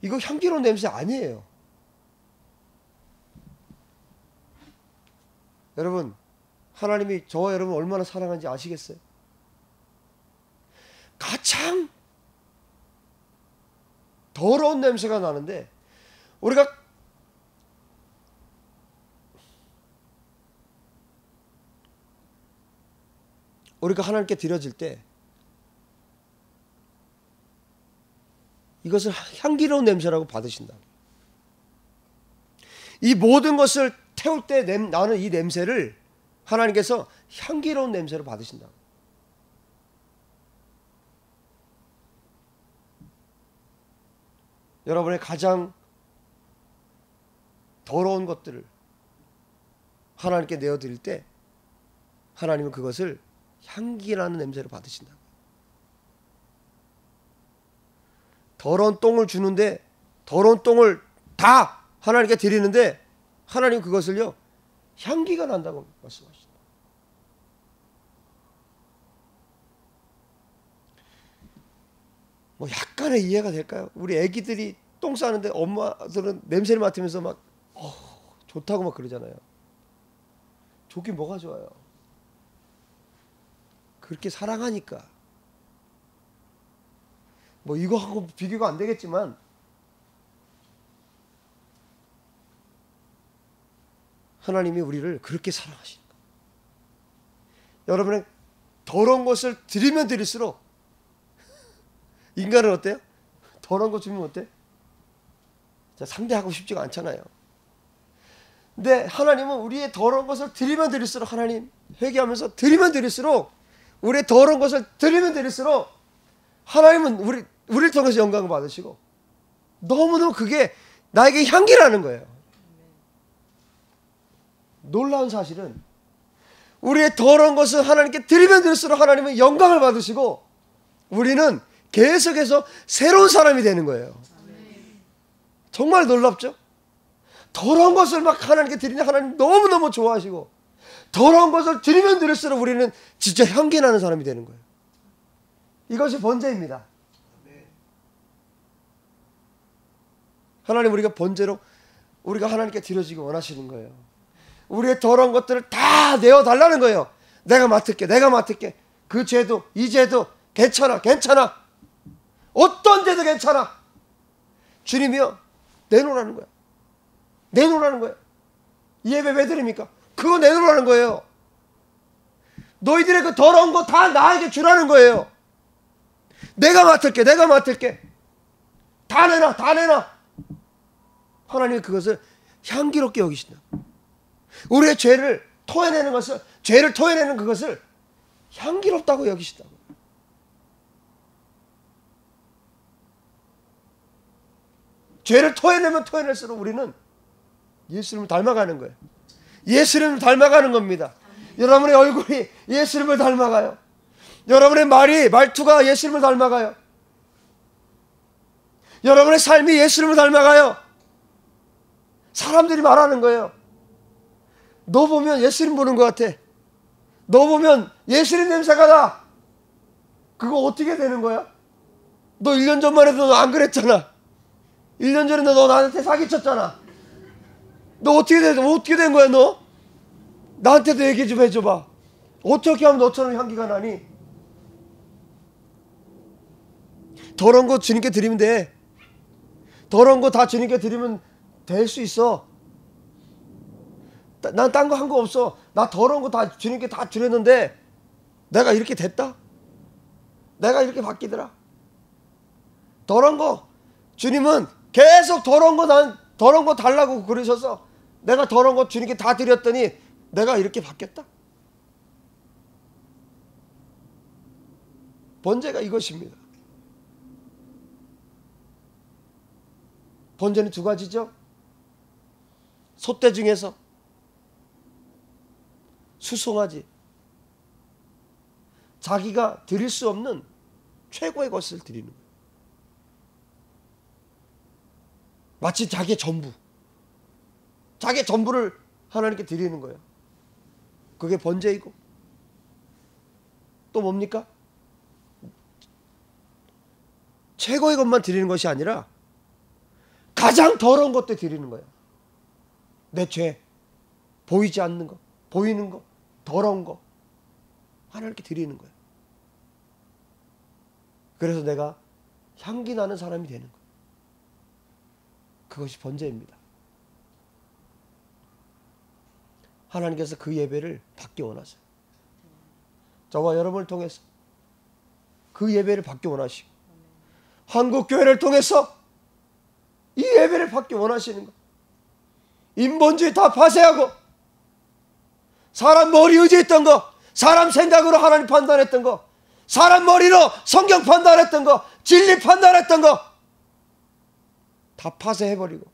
이거 향기로운 냄새 아니에요. 여러분, 하나님이 저와 여러분 얼마나 사랑하는지 아시겠어요? 가장 더러운 냄새가 나는데 우리가 하나님께 드려질 때 이것을 향기로운 냄새라고 받으신다. 이 모든 것을 태울 때 나는 이 냄새를 하나님께서 향기로운 냄새로 받으신다. 여러분의 가장 더러운 것들을 하나님께 내어드릴 때 하나님은 그것을 향기라는 냄새로 받으신다. 더러운 똥을 주는데 더러운 똥을 다 하나님께 드리는데 하나님 그것을요 향기가 난다고 말씀하신다. 뭐 약간의 이해가 될까요? 우리 애기들이 똥 싸는데 엄마들은 냄새를 맡으면서 막 좋다고 막 그러잖아요. 좋긴 뭐가 좋아요. 그렇게 사랑하니까. 뭐 이거하고 비교가 안 되겠지만 하나님이 우리를 그렇게 사랑하십니다. 여러분의 더러운 것을 드리면 드릴수록 인간은 어때요? 더러운 거 주면 어때? 자, 상대하고 싶지가 않잖아요. 근데 하나님은 우리의 더러운 것을 드리면 드릴수록 하나님 회개하면서 드리면 드릴수록 우리의 더러운 것을 드리면 드릴수록 하나님은 우리를 통해서 영광을 받으시고 너무너무 그게 나에게 향기라는 거예요. 놀라운 사실은 우리의 더러운 것을 하나님께 드리면 드릴수록 하나님은 영광을 받으시고 우리는 계속해서 새로운 사람이 되는 거예요. 정말 놀랍죠? 더러운 것을 막 하나님께 드리니 하나님 너무너무 좋아하시고 더러운 것을 드리면 드릴수록 우리는 진짜 향기 나는 사람이 되는 거예요. 이것이 번제입니다. 하나님 우리가 번제로 우리가 하나님께 드려지기 원하시는 거예요. 우리의 더러운 것들을 다 내어달라는 거예요. 내가 맡을게. 그 죄도 이 죄도 괜찮아. 어떤 죄도 괜찮아. 주님이요 내놓으라는 거야. 이 예배 왜 드립니까? 그거 내놓으라는 거예요. 너희들의 그 더러운 거 다 나에게 주라는 거예요. 내가 맡을게. 다 내놔. 하나님이 그것을 향기롭게 여기신다. 우리의 죄를 토해내는 그것을 향기롭다고 여기신다. 죄를 토해내면 토해낼수록 우리는 예수님을 닮아가는 거예요. 예수님을 닮아가는 겁니다. 여러분의 얼굴이 예수님을 닮아가요. 여러분의 말투가 예수님을 닮아가요. 여러분의 삶이 예수님을 닮아가요. 사람들이 말하는 거예요. 너 보면 예수님 보는 것 같아. 너 보면 예수님 냄새가 나. 그거 어떻게 되는 거야? 너 1년 전만 해도 너 안 그랬잖아. 1년 전에 너 나한테 사기쳤잖아. 너 어떻게 된 거야 너? 나한테도 얘기 좀 해줘봐. 어떻게 하면 너처럼 향기가 나니? 더러운 거 주님께 드리면 돼. 더러운 거 다 주님께 드리면 될 수 있어. 난 딴 거 한 거 없어. 나 더러운 거 다 주님께 다 드렸는데 내가 이렇게 됐다? 내가 이렇게 바뀌더라? 더러운 거 주님은 계속 더러운 거 달라고 그러셔서 내가 더러운 거 주님께 다 드렸더니 내가 이렇게 바뀌었다? 번제가 이것입니다. 번제는 두 가지죠. 소떼 중에서 수송아지, 자기가 드릴 수 없는 최고의 것을 드리는 거예요. 마치 자기의 전부를 하나님께 드리는 거예요. 그게 번제이고 또 뭡니까? 최고의 것만 드리는 것이 아니라 가장 더러운 것도 드리는 거예요. 내 죄, 보이지 않는 거, 보이는 거, 더러운 거 하나님께 드리는 거예요. 그래서 내가 향기 나는 사람이 되는 거예요. 그것이 번제입니다. 하나님께서 그 예배를 받기 원하세요. 저와 여러분을 통해서 그 예배를 받기 원하시고 한국교회를 통해서 이 예배를 받기 원하시는 것. 인본주의 다 파쇄하고 사람 머리 의지했던 거, 사람 생각으로 하나님 판단했던 거, 사람 머리로 성경 판단했던 거, 진리 판단했던 거 다 파쇄해버리고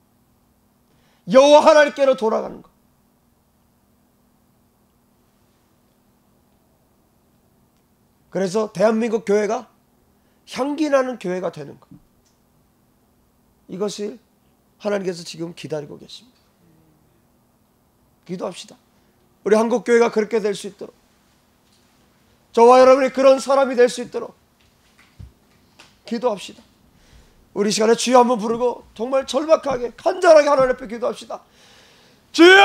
여호와 하나님께로 돌아가는 거. 그래서 대한민국 교회가 향기나는 교회가 되는 것. 이것을 하나님께서 지금 기다리고 계십니다. 기도합시다. 우리 한국교회가 그렇게 될 수 있도록, 저와 여러분이 그런 사람이 될 수 있도록 기도합시다. 우리 시간에 주여 한번 부르고 정말 절박하게 간절하게 하나님 앞에 기도합시다. 주여!